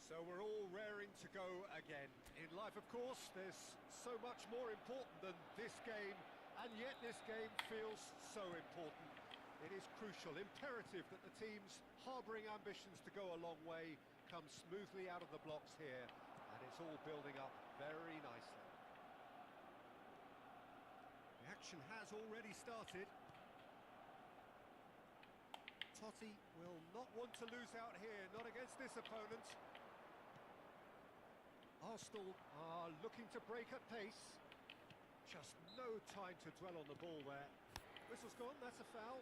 So we're all raring to go again. In life, of course, there's so much more important than this game, and yet this game feels so important. It is crucial, imperative that the teams harbouring ambitions to go a long way come smoothly out of the blocks here, and it's all building up very nicely. The action has already started. Totti will not want to lose out here, not against this opponent. Arsenal are looking to break at pace. Just no time to dwell on the ball there. Whistle's gone, that's a foul.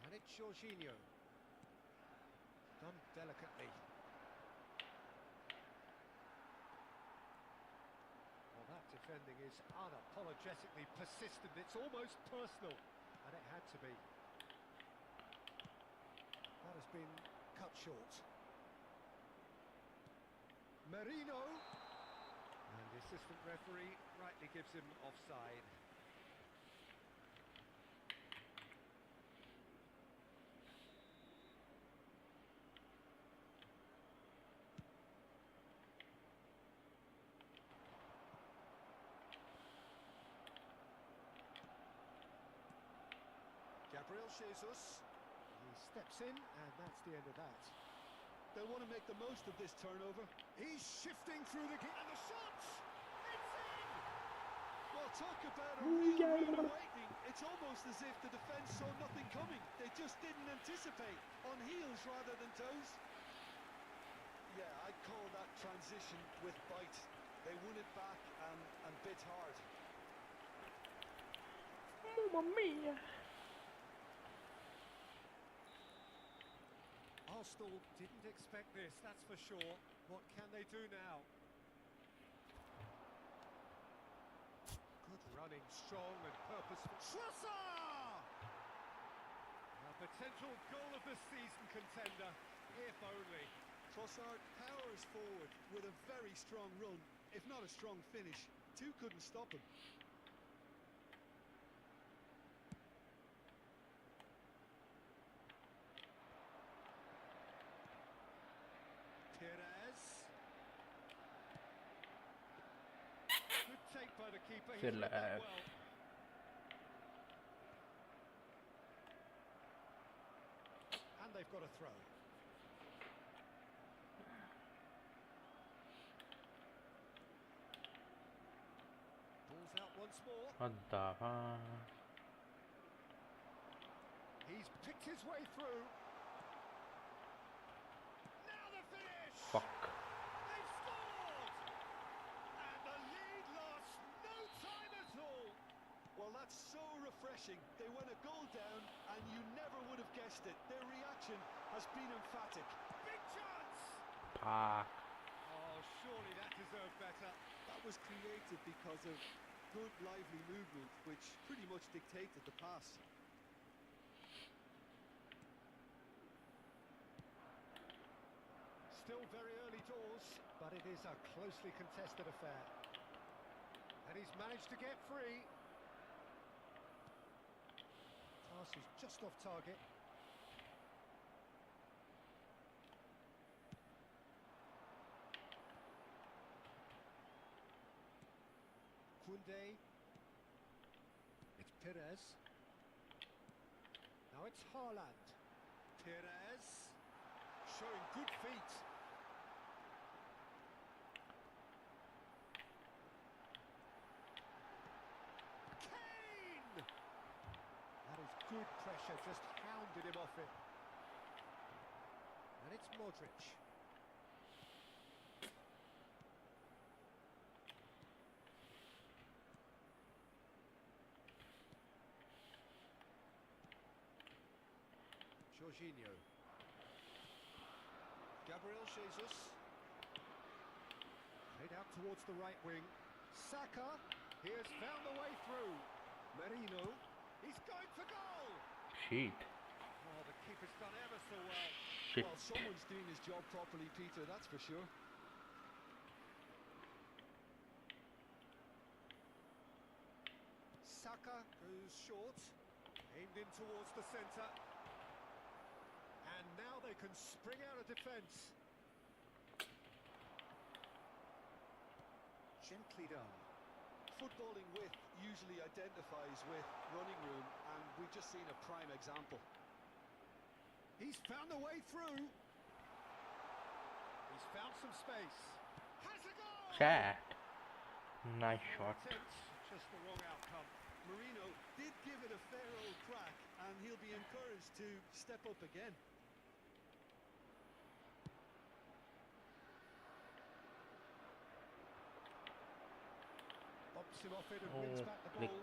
And it's Jorginho. Done delicately. Well, that defending is unapologetically persistent. It's almost personal, and it had to be. That has been cut short. Merino. And the assistant referee rightly gives him offside. Gabriel Jesus, he steps in, and that's the end of that. They'll want to make the most of this turnover. He's shifting through the... and the shot! It's in! Well, talk about a real rude awakening. It's almost as if the defence saw nothing coming. They just didn't anticipate. On heels rather than toes. Yeah, I'd call that transition with bite. They won it back and bit hard. Mamma mia! Arsenal didn't expect this, that's for sure. What can they do now? Good running, strong and purposeful. Trossard! A potential goal of the season contender, if only. Trossard powers forward with a very strong run, if not a strong finish. Two couldn't stop him. Perez. Good take by the keeper. He's read that well. And they've got a throw. Ball's out once more. What the fuck? He's picked his way through. Fuck. They've scored! And the lead lost no time at all. Well, that's so refreshing. They went a goal down and you never would have guessed it. Their reaction has been emphatic. Big chance! Fuck. Oh, surely that deserved better. That was created because of good, lively movement, which pretty much dictated the pass. Still very early doors, but it is a closely contested affair. And he's managed to get free. Pass is just off target. Koundé. It's Perez. Now it's Haaland. Perez. Showing good feet. Kane! That is good pressure, just hounded him off it. And it's Modric. Jorginho. Gabriel Jesus. Played out towards the right wing. Saka. He has found the way through. Merino. He's going for goal. Shit. Oh, the keeper's done ever so well. Shit. Well, someone's doing his job properly, Peter, that's for sure. Saka goes short, aimed in towards the centre. And now they can spring out of defence. Gently done. Footballing width usually identifies with running room, and we've just seen a prime example. He's found a way through. He's found some space. Has a goal! Chat. Nice shot. Just the wrong outcome. Marino did give it a fair old crack, and he'll be encouraged to step up again. Bumps him off it and wins back the ball. Nick.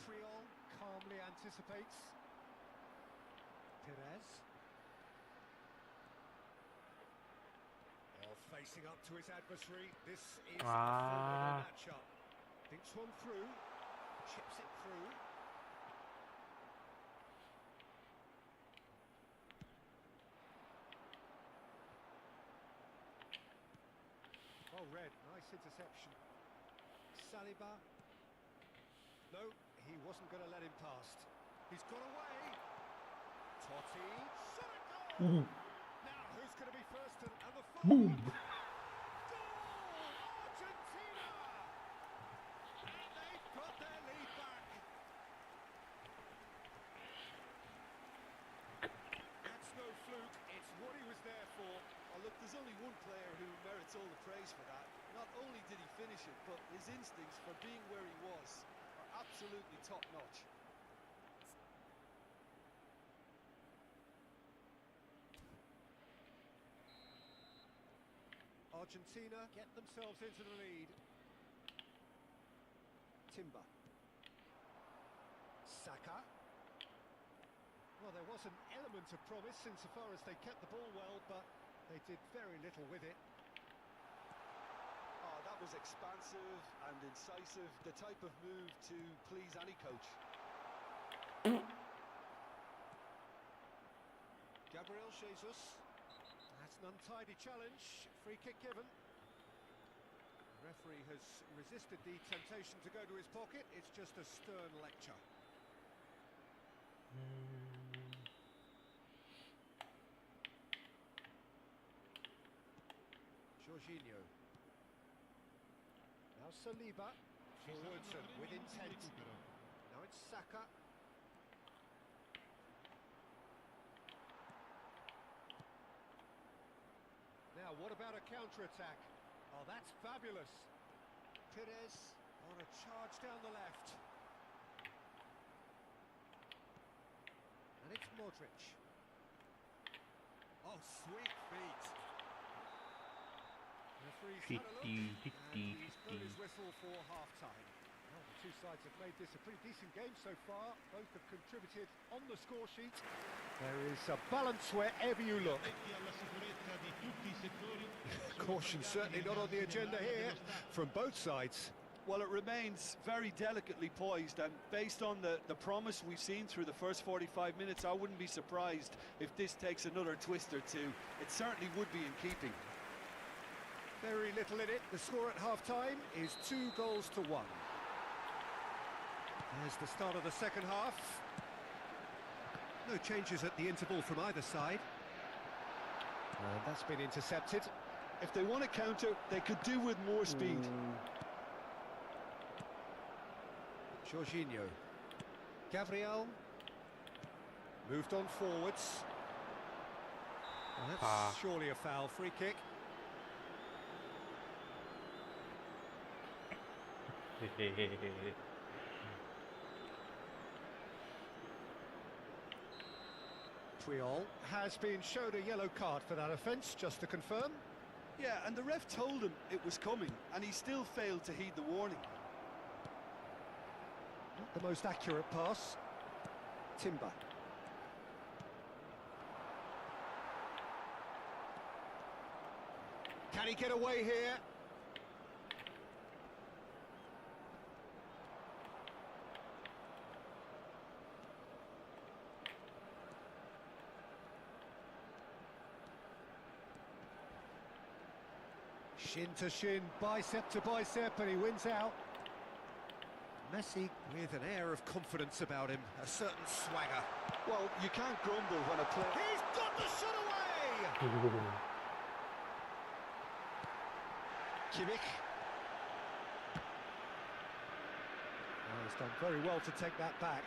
Triol calmly anticipates. Perez. Well, facing up to his adversary. This is a formidable matchup. Thinks one through. Chips it through. Oh, Red, nice interception. Saliba. No, he wasn't going to let him past. He's got away. Totti. Shot a goal! Now, who's going to be first and the Boom. Goal! Argentina! And they've got their lead back. That's no fluke. It's what he was there for. Oh, look, there's only one player who merits all the praise for that. Not only did he finish it, but his instincts for being where he was are absolutely top-notch. Argentina get themselves into the lead. Timber. Saka. Well, there was an element of promise insofar as they kept the ball well, but they did very little with it. Oh, that was expansive and incisive, the type of move to please any coach. Gabriel Jesus. That's an untidy challenge. Free kick given. The referee has resisted the temptation to go to his pocket. It's just a stern lecture. Jorginho. Now Saliba. Forwards and with intent. Now it's Saka. Now, what about a counter-attack? Oh, that's fabulous. Perez on a charge down the left. And it's Modric. Oh, sweet feet. Referee's had a look, and he's blown his whistle for half-time. Well, the two sides have made this a pretty decent game so far. Both have contributed on the score sheet. There is a balance wherever you look. Caution certainly not on the agenda here from both sides. Well, it remains very delicately poised, and based on the promise we've seen through the first 45 minutes, I wouldn't be surprised if this takes another twist or two. It certainly would be in keeping. Very little in it. The score at half-time is 2-1. There's the start of the second half. No changes at the interval from either side. And that's been intercepted. If they want to counter, they could do with more speed. Jorginho. Gabriel. Moved on forwards. Well, that's surely a foul. Free kick. Triol has been showed a yellow card for that offence, just to confirm. Yeah, and the ref told him it was coming, and he still failed to heed the warning. Not the most accurate pass. Timber. Can he get away here? Shin to shin, bicep to bicep, and he wins out. Messi with an air of confidence about him, a certain swagger. Well, you can't grumble when a player... He's got the shot away! Kimmich. Oh, he's done very well to take that back.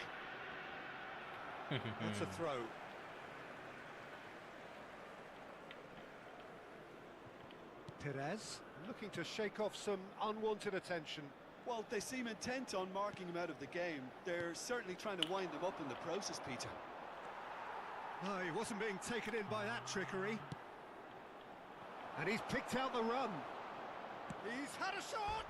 That's a throw. Perez looking to shake off some unwanted attention. Well, they seem intent on marking him out of the game. They're certainly trying to wind him up in the process, Peter. No, he wasn't being taken in by that trickery. And he's picked out the run. He's had a shot!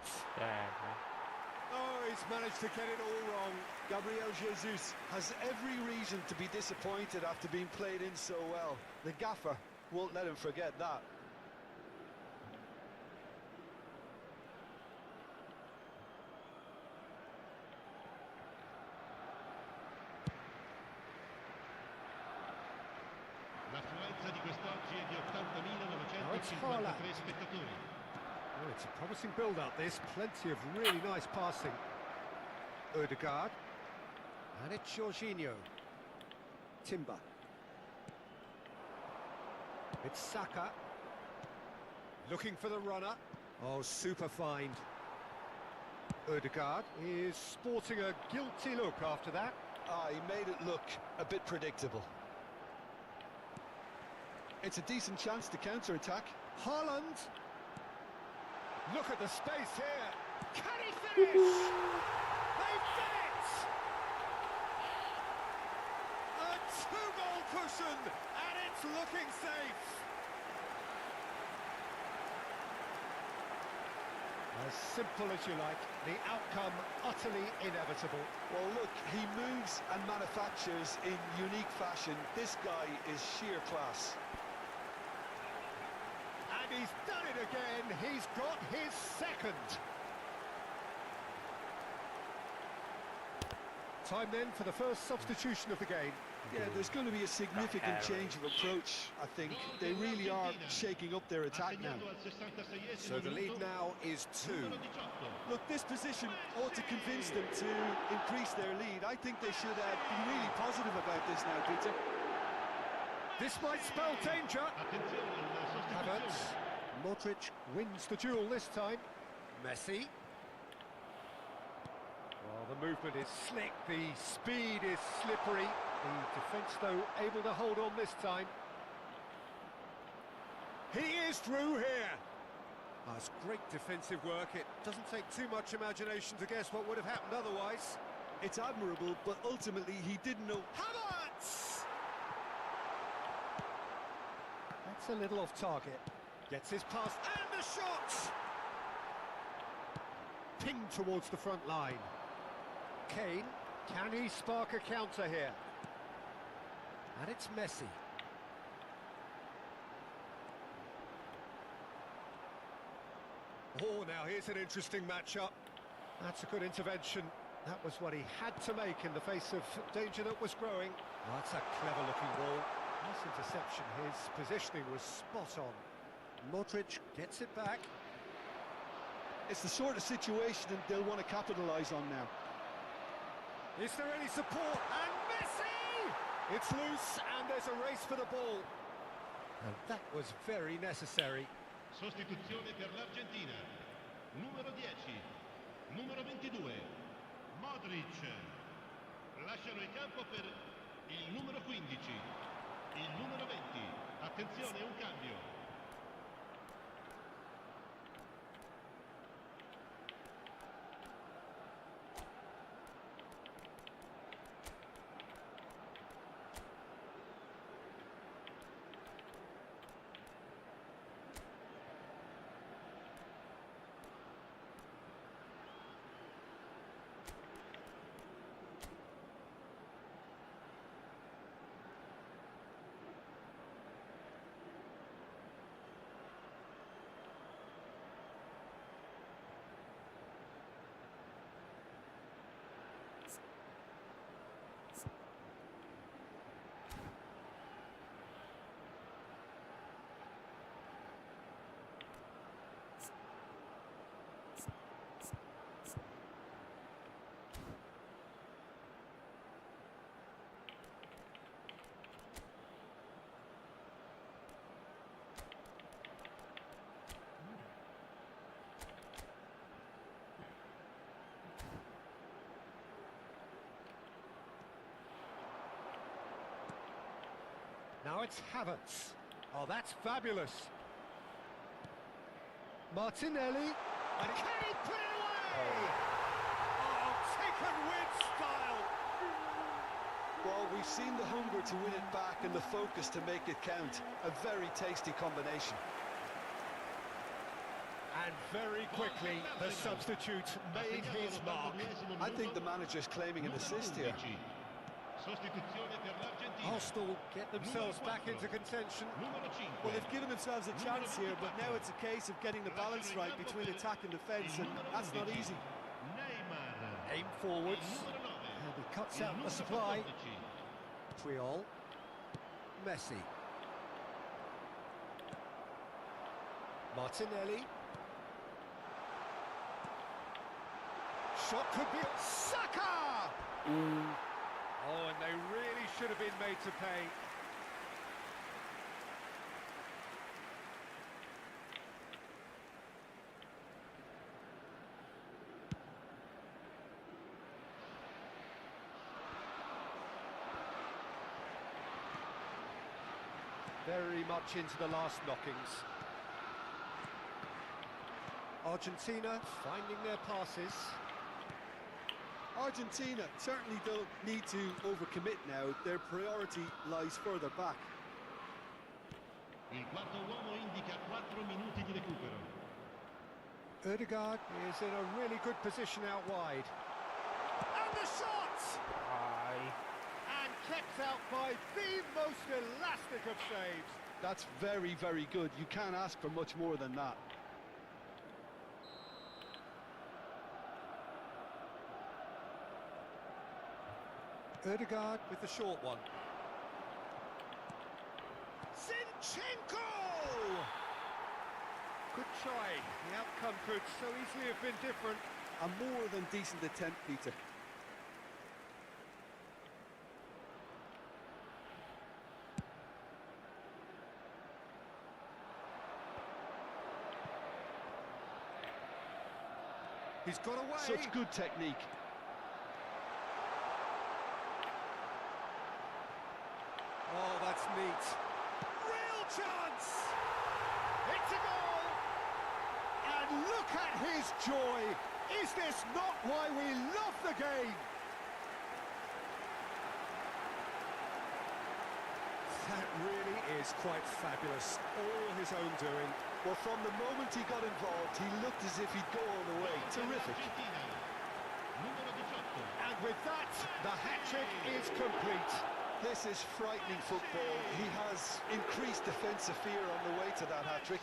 Oh, he's managed to get it all wrong. Gabriel Jesus has every reason to be disappointed after being played in so well. The gaffer won't let him forget that. L'affluenza di quest'oggi è di 80.953 spettatori. Oh, it's a promising build-up, this. Plenty of really nice passing. Odegaard. And it's Jorginho. Timber. It's Saka. Looking for the runner. Oh, super find. Odegaard is sporting a guilty look after that. Ah, he made it look a bit predictable. It's a decent chance to counter-attack. Haaland. Look at the space here. Can he finish? They've done it! A two-goal cushion, and it's looking safe. As simple as you like, the outcome utterly inevitable. Well, look, he moves and manufactures in unique fashion. This guy is sheer class. And he's done it again. He's got his second. Time then for the first substitution of the game. Yeah, there's going to be a significant change of approach, I think. They really are shaking up their attack now. So the lead now is 2. Look, this position ought to convince them to increase their lead. I think they should be really positive about this now, Peter. This might spell danger. Havertz. Modric wins the duel this time. Messi. Well, the movement is slick, the speed is slippery. The defence, though, able to hold on this time. He is through here. Oh, it's great defensive work. It doesn't take too much imagination to guess what would have happened otherwise. It's admirable, but ultimately he didn't know. Havertz! That's a little off target. Gets his pass and the shot! Pinged towards the front line. Kane, can he spark a counter here? And it's Messi. Oh, now here's an interesting matchup. That's a good intervention. That was what he had to make in the face of danger that was growing. Oh, that's a clever-looking ball. Nice interception. His positioning was spot on. Modric gets it back. It's the sort of situation that they'll want to capitalise on now. Is there any support? And Messi! It's loose, and there's a race for the ball. And that was very necessary. Sostituzione per l'Argentina. Numero 10, numero 22, Modric. Lasciano il campo per il numero 15, il numero 20. Attenzione, un cambio. Now it's Havertz. Oh, that's fabulous. Martinelli. And can he put it away? Oh, taken with style. Well, we've seen the hunger to win it back and the focus to make it count. A very tasty combination. And very quickly, the substitute made his mark. I think the manager's claiming an assist here. Arsenal get themselves back into contention. Well, they've given themselves a chance here, but now it's a case of getting the balance right between attack and defence, and that's not easy. Aim forwards, and he cuts out the supply. Triol, Messi. Martinelli. Shot could be Saka! Oh, and they really should have been made to pay. Very much into the last knockings. Argentina finding their passes. Argentina certainly don't need to overcommit now. Their priority lies further back. Il quarto uomo indica 4 minuti di recupero. Ødegaard is in a really good position out wide. And the shot! And kept out by the most elastic of saves. That's very, very good. You can't ask for much more than that. Ødegaard with the short one. Zinchenko! Good try. The outcome could so easily have been different. A more than decent attempt, Peter. He's got away. Such good technique. Oh, that's neat. Real chance! It's a goal! And look at his joy! Is this not why we love the game? That really is quite fabulous. All his own doing. Well, from the moment he got involved, he looked as if he'd go all the way. Terrific. And with that, the hat-trick is complete. This is frightening football. He has increased defensive fear on the way to that hat-trick.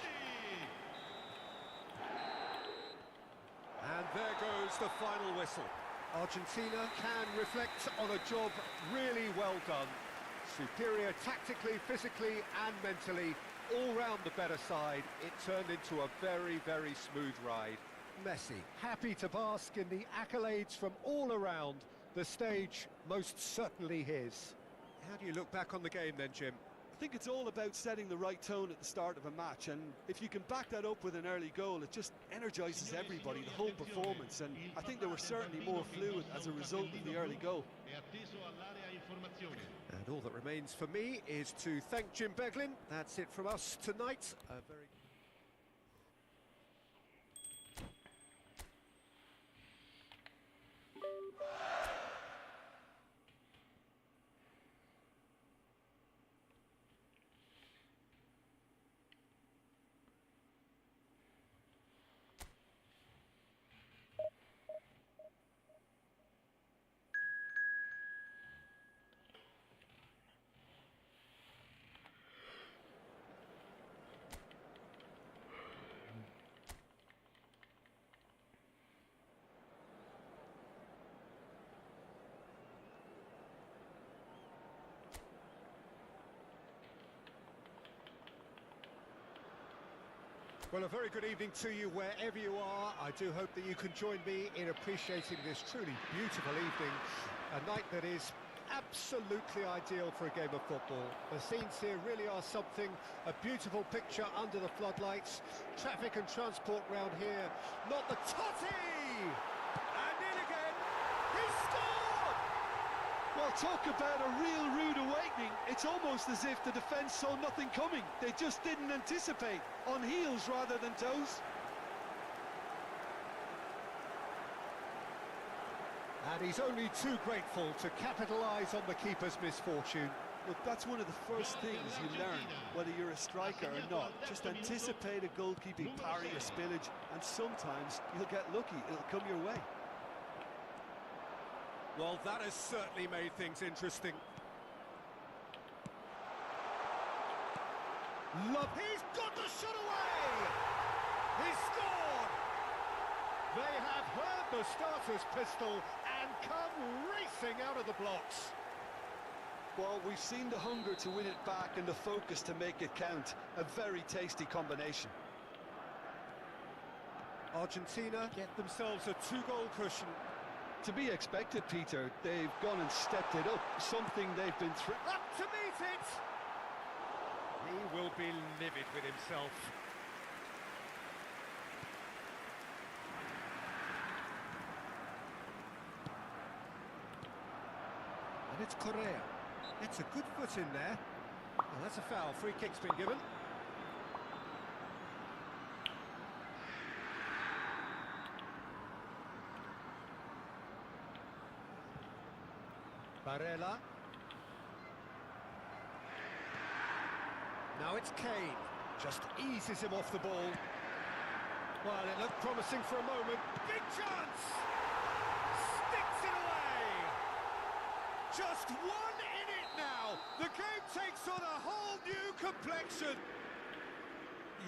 And there goes the final whistle. Argentina can reflect on a job really well done. Superior tactically, physically and mentally, all round the better side. It turned into a very, very smooth ride. Messi, happy to bask in the accolades from all around. The stage most certainly his. How do you look back on the game then, Jim? I think it's all about setting the right tone at the start of a match, and if you can back that up with an early goal, it just energises everybody, the whole performance, and I think they were certainly more fluid as a result of the early goal. And all that remains for me is to thank Jim Beglin. That's it from us tonight. A very Well, a very good evening to you wherever you are. I do hope that you can join me in appreciating this truly beautiful evening. A night that is absolutely ideal for a game of football. The scenes here really are something, a beautiful picture under the floodlights. Traffic and transport round here. Not the Totti! And in again, he scored! Well, talk about a real rude awakening. It's almost as if the defence saw nothing coming. They just didn't anticipate, on heels rather than toes. And he's only too grateful to capitalise on the keeper's misfortune. Look, that's one of the first things you learn, whether you're a striker or not. Just anticipate a goalkeeping parry or spillage, and sometimes you'll get lucky. It'll come your way. Well, that has certainly made things interesting. He's got the shot away! He's scored! They have heard the starter's pistol and come racing out of the blocks. Well, we've seen the hunger to win it back and the focus to make it count. A very tasty combination. Argentina get themselves a 2-goal cushion. To be expected, Peter. They've gone and stepped it up, something they've been through. Up to meet it! He will be livid with himself. And it's Corsair. It's a good foot in there. Well, that's a foul. Free kick's been given. Barella. Now it's Kane. Just eases him off the ball. Well, it looked promising for a moment. Big chance! Sticks it away! Just one in it now. The game takes on a whole new complexion.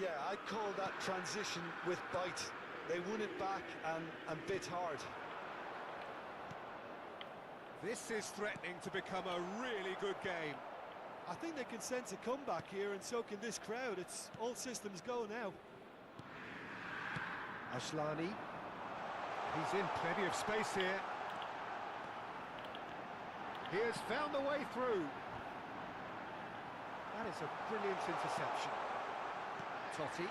Yeah, I'd call that transition with bite. They won it back and bit hard. This is threatening to become a really good game. I think they can sense a comeback here, and so can this crowd. It's all systems go now. Ashlani. He's in plenty of space here. He has found a way through. That is a brilliant interception. Totti.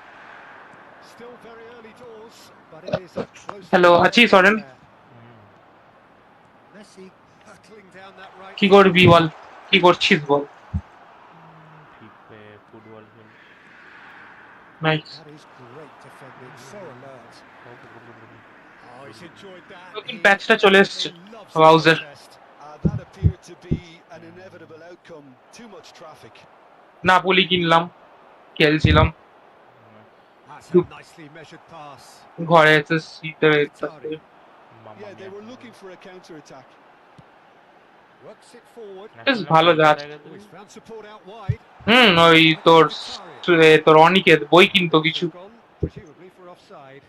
Still very early doors, but it is a close... Hello, Achi Soren. Messi hurtling down that right. কি করবি বল কি করছিস বল football nice That is great defending, so alert. Oh, he's enjoyed that. নতুন প্যাচটা চলে এসেছে He loves browser the contest. That appeared to be an inevitable outcome. Too much traffic. Napoli কিনলাম খেলছিলাম That's a nicely measured pass. ঘরে এসে শীতে Yeah, they were looking for a counter-attack. Works it forward. বেশ ভালো যাচ্ছে Oh, he's found support out wide. ওই তোর অনিকেত বই কিনতো কিছু Gone, presumably for offside.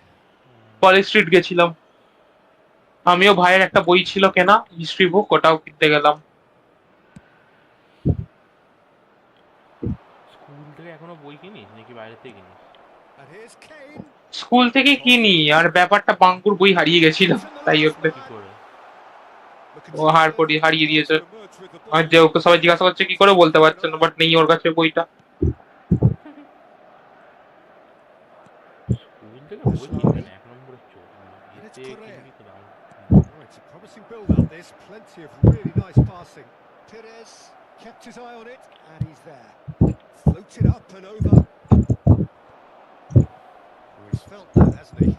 College street গেছিলাম আমিও ভাইয়ের একটা বই ছিল কেনা হিস্ট্রি বুক ওটাও কিনতে গেলাম স্কুল থেকে এখনো বই কিনিস নাকি বাইরে থেকে কিনিস And here's Kane. স্কুল থেকে কিনি আর ব্যাপারটা বাঙ্কুর বই হারিয়ে গেছিল তাই ওকে কি করে ও হারিয়ে দিয়েছে আর যে ওকে সবাই জিজ্ঞাসা করছে কি করে বলতে পারছে না বাট নেই ওর কাছে বইটা স্কুল থেকে বই কিনবে না এক নম্বরের চোখ It's Corsair. Oh, it's a promising build-up. There's plenty of really nice passing. Perez kept his eye on it, and he's there. Floated up and over. Oh, he's felt that, hasn't he?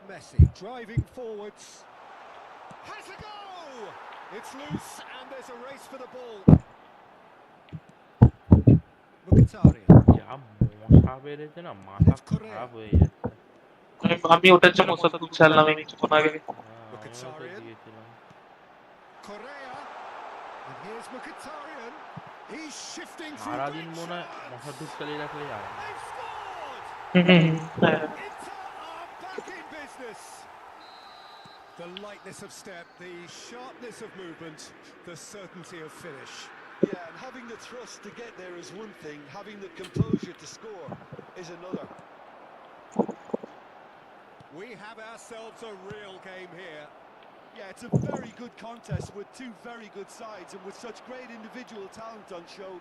Messi driving forwards. Has a go! It's loose, and there's a race for the ball. Mkhitaryan. যা মশা বেড়েছে না মাথা খারাপ হয়ে যাচ্ছে আমি ওটার জন্য ওষুধ চালাম আমি কিছুক্ষণ আগে Mkhitaryan. Correa. And here's Mkhitaryan. He's shifting through. সারাদিন মনে হয় মশা ধূপ চালিয়ে রাখলে যাবে They've scored! Inter are back in business. The lightness of step, the sharpness of movement, the certainty of finish. Yeah, and having the thrust to get there is one thing. Having the composure to score is another. We have ourselves a real game here. Yeah, it's a very good contest with two very good sides, and with such great individual talent on show,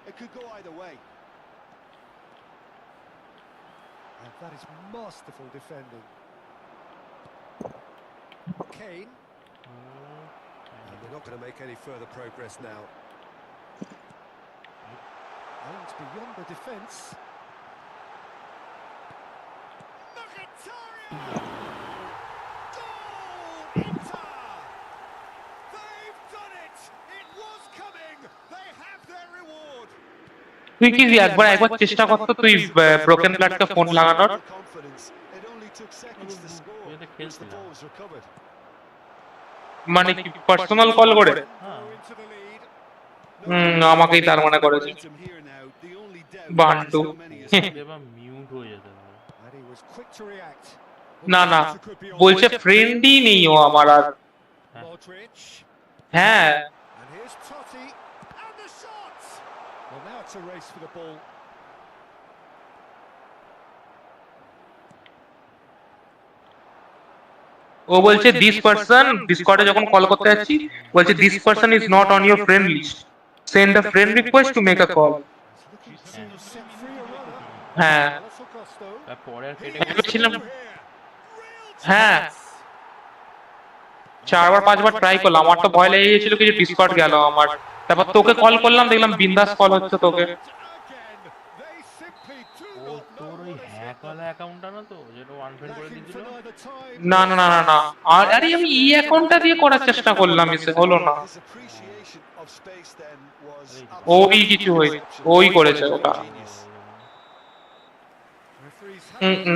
it could go either way. And that is masterful defending. Kane. They're not going to make any further progress now. Aims beyond the defence. Goal! Inter! They've done it! It was coming! They have their reward! তুই কি একবার চেষ্টা করতো তুই broken ব্লাডকে phone লাগানোর? Confidence. It only took seconds to score. এটা Once the খেলছিলাম। ball was recovered. মানে কি পার্সোনাল কল করে? হ্যাঁ। Go into the lead. আমাকেই তার মানে করেছে Momentum here now. The only doubt Bantu. is how many is এবার মিউট হয়ে যেতে পারে। And he was quick to react. না না বলছে ফ্রেন্ডই নেই ও আমার আর। Modric. হ্যাঁ And here's Totti. And the shot! Well, now it's a race for the ball. ও বলছে দিস পারসন ডিসকর্ডে যখন কল করতে যাচ্ছি বলছে this person is not on your friend list send a friend request to make a call. He's looking to set free a runner. হ্যাঁ That's Augusto. তারপরে আর কেটে বলেছিলাম Here. Real হ্যাঁ chance. 4বার 5বার ট্রাই করলাম আমার তো ভয় লেগে গেছিল কি যে ডিসকর্ড গেল আমার তারপর তোকে কল করলাম দেখলাম বিন্দাস কল হচ্ছে তোকে Again, they simply do ও not তোর know ওই what has হ্যাক hit ওয়ালা them. অ্যাকাউন্টটা না তো যেটা আনফ্রেন্ড করে Lacking দিয়েছিল for neither time. না না না না না আর আরে আমি ই অ্যাকাউন্টটা দিয়ে করার চেষ্টা করলাম এসে হলো না His appreciation of space then was ওই কিছু হই ওই করেছে ওটা genius. Referees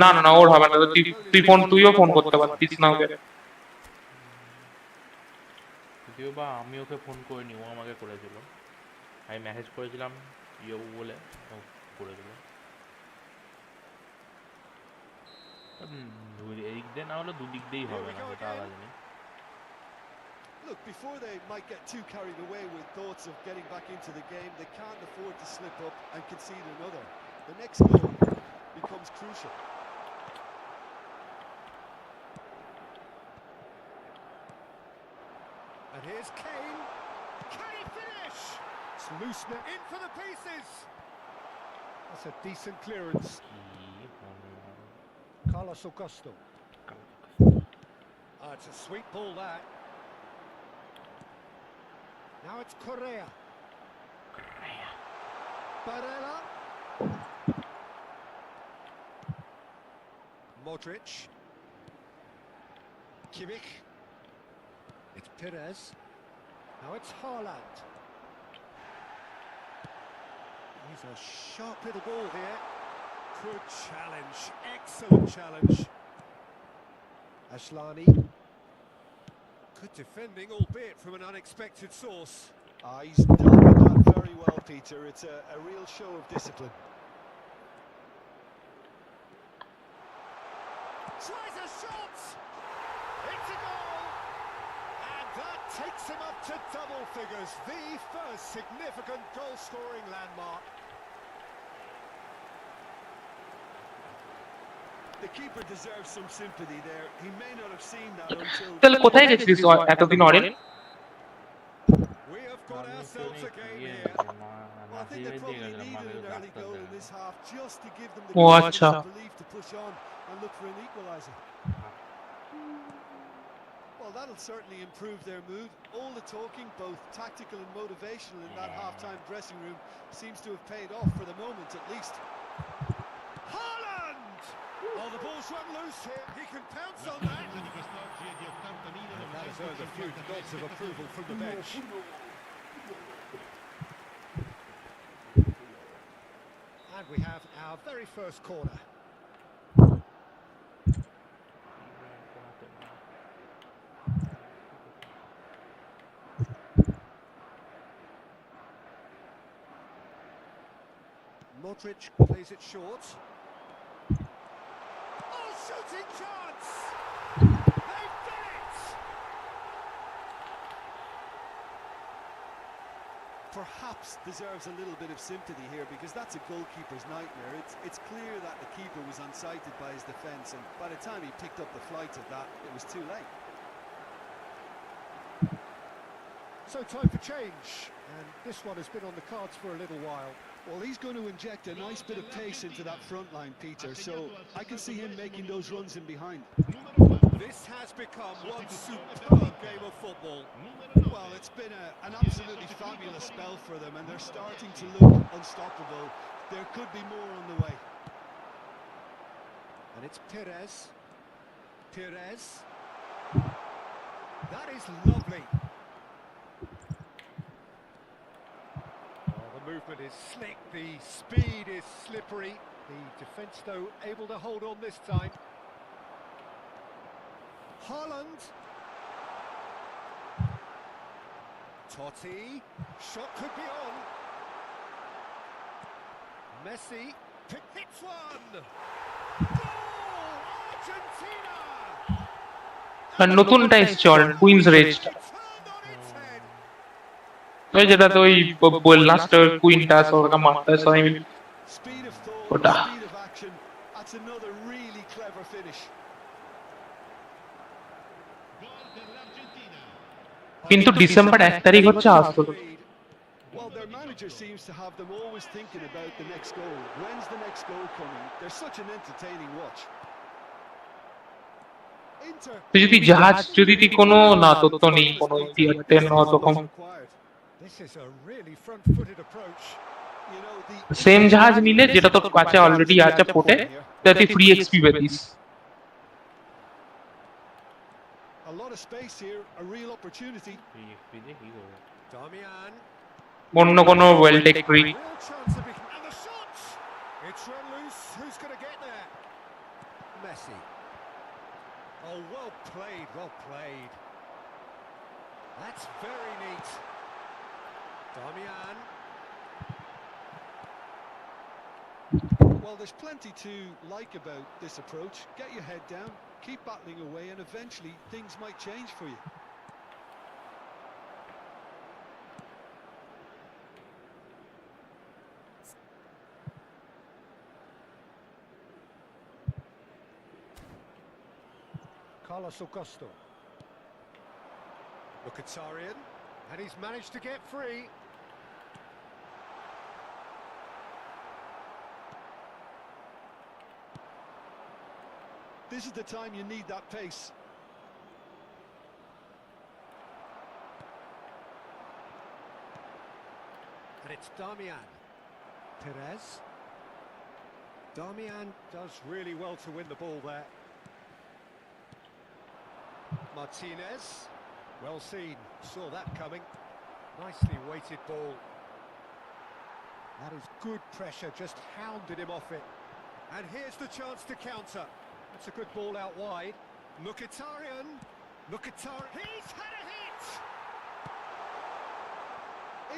না না না ওর হবে না তুইও ফোন করতে পারতিস না ওকে যদিও বা আমি ওকে ফোন করিনি ও আমাকে করেছিল আমি মেসেজ করেছিলাম ইয়ে বলে ও করে দিল এদিক দিয়ে না হলে দুদিক দিয়েই হবে না সেটা আলাদা নেই Look, before they might get too carried away with thoughts of getting back into the game, they can't afford to slip up and concede another. The next goal becomes crucial. And here's Kane. Can he finish? It's loose net in for the pieces. That's a decent clearance. Carlos Augusto. It's a sweet ball that. Now it's Correa. Barella. Modric. Kimmich. It's Perez. Now it's Haaland. He's a sharp little ball here. Good challenge. Excellent challenge. Ashlani. Good defending, albeit from an unexpected source. He's dealt with that very well, Peter. It's a real show of discipline. Tries a shot! It's a goal! And that takes him up to double figures, the first significant goal-scoring landmark. The keeper deserves some sympathy there. He may not have seen that until... তাহলে কোথায় গেছিলিস এতদিন অরেন We have got ourselves a game here. Well, I think they probably needed an early goal in this half just to give them the O confidence আচ্ছা and belief to push on and look for an equaliser. Well, that'll certainly improve their mood. All the talking, both tactical and motivational in that half-time dressing room seems to have paid off for the moment at least. Haaland! Oh, the ball's run loose here. He can pounce on that. di quest'oggi è di 80.000 And that has earned a few nods of approval from the bench. And we have our very first corner. Modric plays it short. Oh, shooting chance! They've done it! Perhaps deserves a little bit of sympathy here because that's a goalkeeper's nightmare. It's clear that the keeper was unsighted by his defence, and by the time he picked up the flight of that, it was too late. So time for change, and this one has been on the cards for a little while. Well, he's going to inject a nice bit of pace into that front line, Peter, so I can see him making those runs in behind. This has become one superb game of football. Well, it's been an absolutely fabulous spell for them, and they're starting to look unstoppable. There could be more on the way. And it's Perez. Perez. That is lovely. Oh, the movement is slick, the speed is slippery. The defence, though, able to hold on this time. Haaland. Totti. Shot could be on. Messi. Hits one. Goal! Argentina! আর নতুনটা এসছে queen's রেজটা ওই যেটা তো ওই last কুইনটা ওরকম মারতে সবাই মিলে Speed of thought, ওটা speed of action. That's another really clever finish. কিন্তু ডিসেম্বর 1 তারিখ হচ্ছে আসল Well, their manager seems to have them always thinking about the next goal. When's the next goal coming? They're such an entertaining watch. Inter. তুই যদি জাহাজ যদি তুই কোনো না তথ্য নেই কোনো ইতিহাসে তখন This is a really front-footed approach. You know, the same জাহাজ নিলে যেটা তোর কাছে অলরেডি আছে পোর্টে তাতে ফ্রি এক্সপি পেতিস a lot of space here, a real opportunity. Damian. অন্য কোনো ওয়েলটেক free Real chance of it. And the shots! It's run loose. Who's going to get there? Messi. Oh, well played, well played. That's very neat. Damian. Well, there's plenty to like about this approach. Get your head down, keep battling away, and eventually things might change for you. Carlos Augusto. Mkhitaryan. And he's managed to get free. This is the time you need that pace. And it's Damian. Perez. Damian does really well to win the ball there. Martinez. Well seen. Saw that coming. Nicely weighted ball. That is good pressure. Just hounded him off it. And here's the chance to counter. That's a good ball out wide. Mkhitaryan. He's had a hit!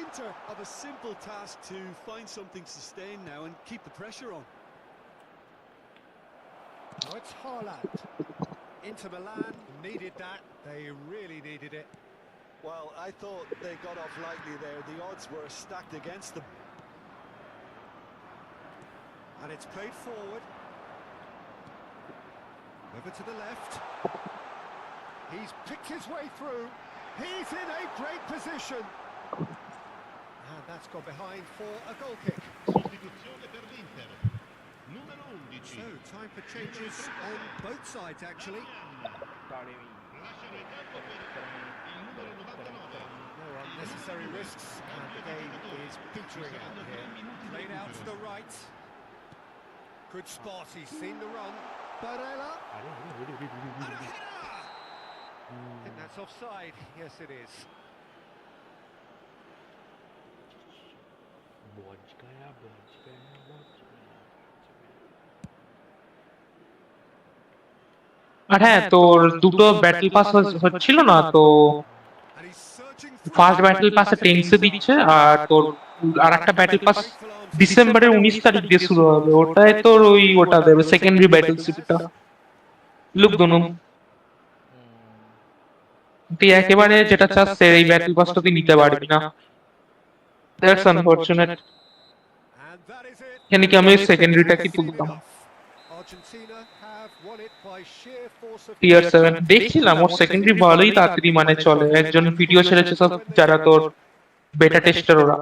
Inter have a simple task to find something sustained now and keep the pressure on. Oh, it's Haaland. Inter Milan needed that. They really needed it. Well, I thought they got off lightly there. The odds were stacked against them. And it's played forward. Over to the left. He's picked his way through. He's in a great position. And that's gone behind for a goal kick. Sostituzione per l'Inter. Numero 11. So, time for changes on both sides, actually. Lasciano il campo per il numero 99. No unnecessary risks, and the game is petering out here. Played out to the right. Good spot, he's seen the run. Barella. And a header! I think that's offside. Yes, it is. আর হ্যাঁ তোর দুটো battle pass হচ্ছিল না তো first battle পাসে টেন্সে দিচ্ছে আর তোর আর একটা ব্যাটল পাস ডিসেম্বরের 19 তারিখ দিয়ে শুরু হবে ওটাই তোর ওটা দেবে সেকেন্ডারি ব্যাটলশিপটা লুক দোনো তুই একেবারে যেটা চাস এই ব্যাটল পাসটা তুই নিতে পারবি না দ্যাটস আনফরচুনেট এখানে কি আমি সেকেন্ডারিটা কি তুলতাম টিয়ার 7 দেখছিলাম ওর সেকেন্ডারি ভালোই তাড়াতাড়ি মানে চলে একজন ভিডিও ছেড়েছে সব যারা তোর বেটা টেস্টার ওরা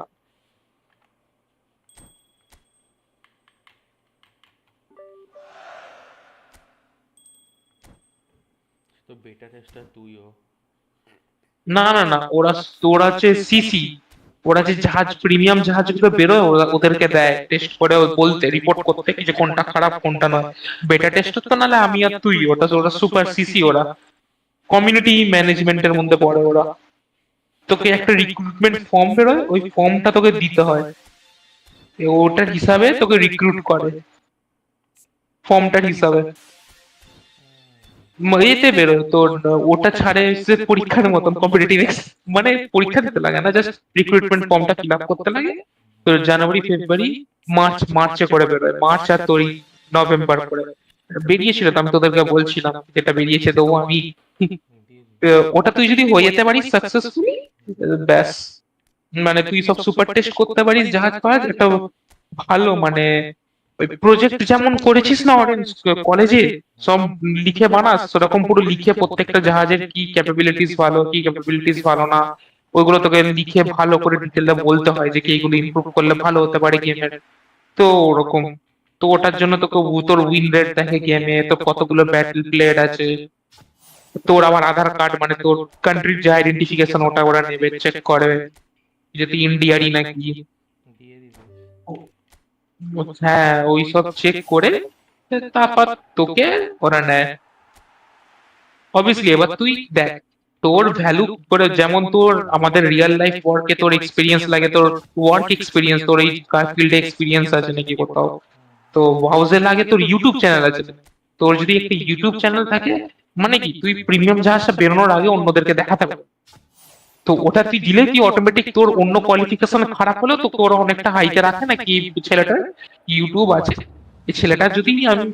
তো বেটা টেস্টার তুইও? না না না, ওরা ওরা হচ্ছে সিসি, ওরা যে জাহাজ প্রিমিয়াম জাহাজগুলো বেরোয় ওদেরকে দেয় টেস্ট করে বলতে রিপোর্ট করতে কি যে কোনটা খারাপ কোনটা নয়। বেটা টেস্টার তো নাহলে আমি আর তুই, ওটা ওরা সুপার সিসি, ওরা কমিউনিটি ম্যানেজমেন্টের মধ্যে পড়ে ওরা। তোকে একটা রিক্রুটমেন্ট ফর্ম বেরোয়, ওই ফর্মটা তোকে দিতে হয়, ওটার হিসাবে তোকে রিক্রুট করে, ফর্মটার হিসাবে এতে বেরোয় তোর। ওটা ছাড়ে সে পরীক্ষার মতন কম্পিটিটিভ, মানে পরীক্ষা দিতে লাগে না, জাস্ট রিক্রুটমেন্ট ফর্মটা ফিল আপ করতে লাগে। তোর জানুয়ারি ফেব্রুয়ারি মার্চে করে বেরোয়, মার্চ আর তোর নভেম্বর করে বেরিয়েছিল, তো আমি তোদেরকে বলছিলাম যেটা বেরিয়েছে তো আমি ওটা তুই যদি হয়ে যেতে পারিস সাকসেসফুলি, ব্যাস, মানে তুই সব সুপার টেস্ট করতে পারিস জাহাজ পাহাজ, একটা ভালো মানে ওই প্রজেক্ট যেমন করেছিস না অরেঞ্জ কলেজে, সব লিখে বানাস সেরকম পুরো লিখে প্রত্যেকটা জাহাজের কি ক্যাপাবিলিটিস ভালো কি ক্যাপাবিলিটিস ভালো না, ওইগুলো তোকে লিখে ভালো করে ডিটেলটা বলতে হয় যে কি এগুলো ইমপ্রুভ করলে ভালো হতে পারে গেমের। তো ওরকম, তো ওটার জন্য তোকে তোর উইন রেট দেখে গেমে, তো কতগুলো ব্যাটল প্লেয়ার আছে, তোর আবার আধার কার্ড মানে তোর কান্ট্রির যে আইডেন্টিফিকেশন ওটা ওরা নেবে, চেক করে যে তুই ইন্ডিয়ারই নাকি। দিয়ে দিবি? হ্যাঁ ওই সব চেক করে তারপর তোকে ওরা নেয়। অবভিয়াসলি এবার তুই দেখ তোর ভ্যালু করে, যেমন তোর আমাদের রিয়েল লাইফ ওয়ার্কে তোর এক্সপিরিয়েন্স লাগে, তোর ওয়ার্ক এক্সপিরিয়েন্স, তোর এই ফিল্ডে এক্সপিরিয়েন্স আছে নাকি কোথাও, তো হাউসে লাগে তোর ইউটিউব চ্যানেল আছে। তোর যদি একটা ইউটিউব চ্যানেল থাকে মানে কি তুই প্রিমিয়াম জাহাজটা বেরোনোর আগে অন্যদেরকে দেখাতে পারবি, তো ওটা তুই দিলে কি অটোমেটিক তোর অন্য কোয়ালিফিকেশন খারাপ হলেও তো তোর অনেকটা হাইতে রাখে না কি ছেলেটার ইউটিউব আছে, এই ছেলেটা যদি আমি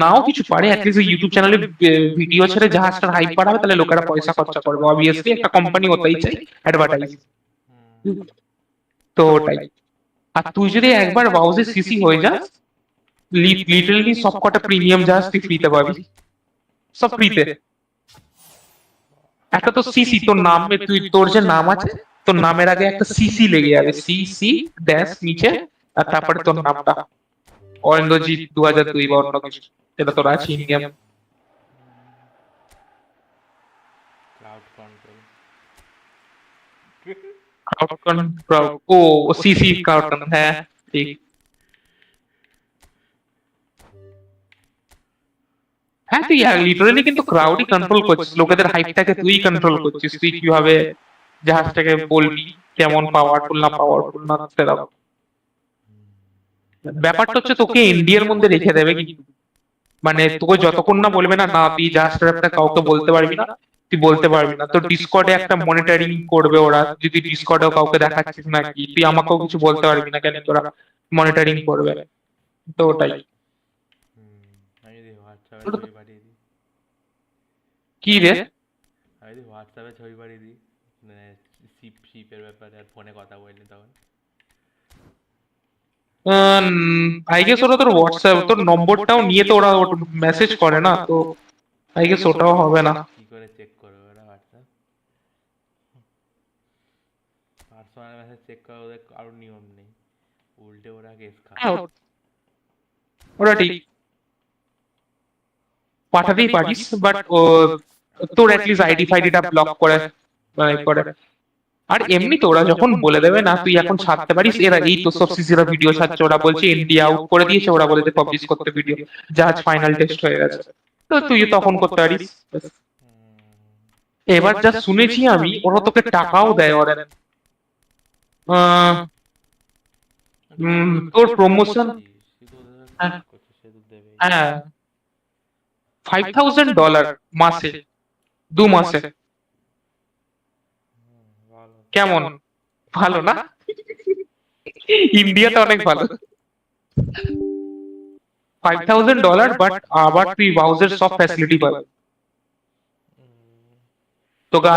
নাও কিছু পারে অ্যাটলিস্ট ইউটিউব চ্যানেলে ভিডিও ছেড়ে জাহাজটার হাইপ বাড়াবে, তাহলে লোকেরা পয়সা খরচা করবে, অবভিয়াসলি একটা কোম্পানি ওটাই চাই অ্যাডভার্টাইজ। তো ওটাই, আর তুই যদি একবার বাউজে সিসি হয়ে যাস লিটারালি সব কটা প্রিমিয়াম জাহাজ তুই ফ্রিতে পাবি, সব ফ্রিতে। একটা তো সিসি তোর নাম, তুই তোর যে নাম আছে তোর নামের আগে একটা সিসি লেগে যাবে, সিসি ড্যাশ নিচে, আর তারপরে তোর নামটা অরেন্দ্রজিৎ 2002 বা অন্য কিছু, যেটা তোর আছে ইন গেম। Cloud control. ও সিসি ক্রাউড, হ্যাঁ ঠিক। হ্যাঁ তুই লিটারালি কিন্তু ক্রাউডই কন্ট্রোল করছিস, লোকেদের হাইপটাকে তুই কন্ট্রোল করছিস, তুই কিভাবে জাহাজটাকে বলবি কেমন পাওয়ারফুল না পাওয়ারফুল না সেটা ব্যাপারটা হচ্ছে তোকে ইন্ডিয়ার মধ্যে রেখে দেবে, কিন্তু মানে তোকে যতক্ষণ না বলবে না না তুই জাহাজটার একটা কাউকে বলতে পারবি না, তুই বলতে পারবি না, তো ডিসকর্ডে একটা মনিটরিং করবে ওরা, যদি ডিসকর্ডেও কাউকে দেখাচ্ছিস নাকি তুই আমাকেও কিছু বলতে পারবি না কেন, তোরা মনিটরিং করবে, তো ওটাই। আমি যদি হোয়াটসঅ্যাপে ছবি পাঠিয়ে দিই, কি রে আমি যদি হোয়াটসঅ্যাপে ছবি পাঠিয়ে দিই মানে শিপের ব্যাপারে আর ফোনে কথা বললি তখন? আই গেস ওরা তোর হোয়াটসঅ্যাপ তোর নম্বরটাও নিয়ে তো ওরা মেসেজ করে না, তো আই গেস ওটাও হবে না। কি করে চেক করবে ওরা হোয়াটসঅ্যাপ? পার্সোনাল মেসেজ চেক করা ওদের কারোর নিয়ম নেই, উল্টে ওরা কেস খায়। ওরা ঠিক পাঠাতেই পারিস, বাট তোর অ্যাটলিস্ট আইডি ফাইডিটা ব্লক করে করে। আর এমনি তো ওরা যখন বলে দেবে না তুই এখন ছাড়তে পারিস, এরা এই তো সব সিসিরা ভিডিও ছাড়ছে, ওরা বলছে ইন্ডিয়া আউট করে দিয়েছে, ওরা বলেছে পাবলিশ করতে ভিডিও, জাহাজ ফাইনাল টেস্ট হয়ে গেছে, তো তুই তখন করতে পারিস। এবার যা শুনেছি আমি ওরা তোকে টাকাও দেয়, ওরা তোর প্রমোশন, হ্যাঁ $5,000 মাসে, 2 মাসে, কেমন ভালো না? ইন্ডিয়াতে অনেক ভালো, $5,000, বাট আবার তুই বাউজের সব ফ্যাসিলিটি পাবি, তোকে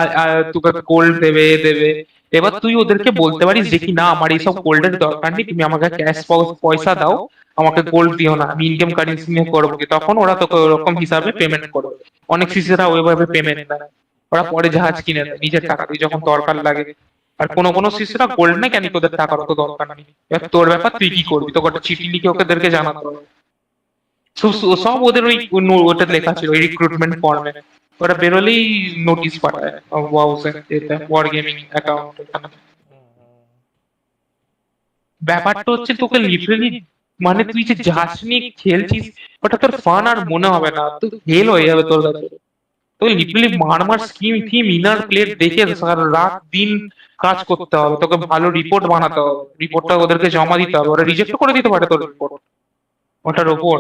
তোকে গোল্ড দেবে দেবে। এবার তুই ওদেরকে বলতে পারিস যে কি না আমার এইসব গোল্ডের দরকার নেই, তুমি আমাকে ক্যাশ পয়সা দাও, আমাকে গোল্ড দিও না, আমি ইনকাম কারেন্সি নিয়ে করবো কি, তখন ওরা তোকে ওরকম হিসাবে পেমেন্ট করবে। অনেক সিসিরা ওইভাবে পেমেন্ট দেয়, ওরা পরে জাহাজ কিনে দেয় নিজের টাকা দিয়ে যখন দরকার লাগে। আর কোনো সিসিরা গোল্ড নেই কেন, তোদের টাকার অত দরকার নেই, এবার তোর ব্যাপার তুই কি করবি, তোকে একটা চিঠি লিখে ওদেরকে জানাতে হবে, সব ওদের ওই ওটা লেখা ছিল ওই রিক্রুটমেন্ট ফর্মে, ওটা বেরোলেই নোটিশ পাঠায় ওয়াউসে, এতে ওয়ার গেমিং অ্যাকাউন্ট। ব্যাপারটা হচ্ছে তোকে লিটারালি, মানে তুই যে যাসনি খেলছিস, ওটা তোর ফান আর মনে হবে না, তুই হেল হয়ে যাবে তোর কাছে। তোকে লিটারালি মার স্কিম থিম ইনার প্লেট দেখে সারা রাত দিন কাজ করতে হবে, তোকে ভালো রিপোর্ট বানাতে হবে, রিপোর্টটা ওদেরকে জমা দিতে হবে, ওরা রিজেক্ট করে দিতে পারে তোর রিপোর্ট ওটার ওপর।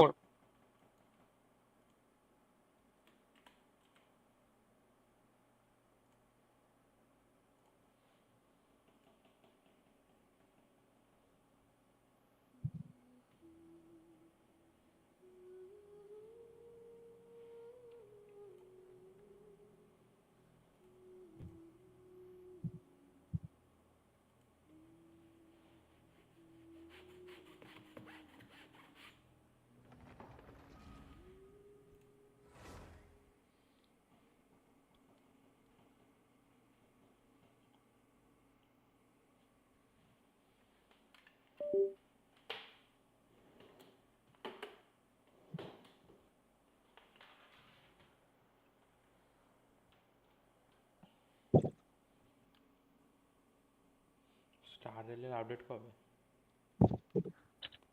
স্টাররেলের আপডেট কবে?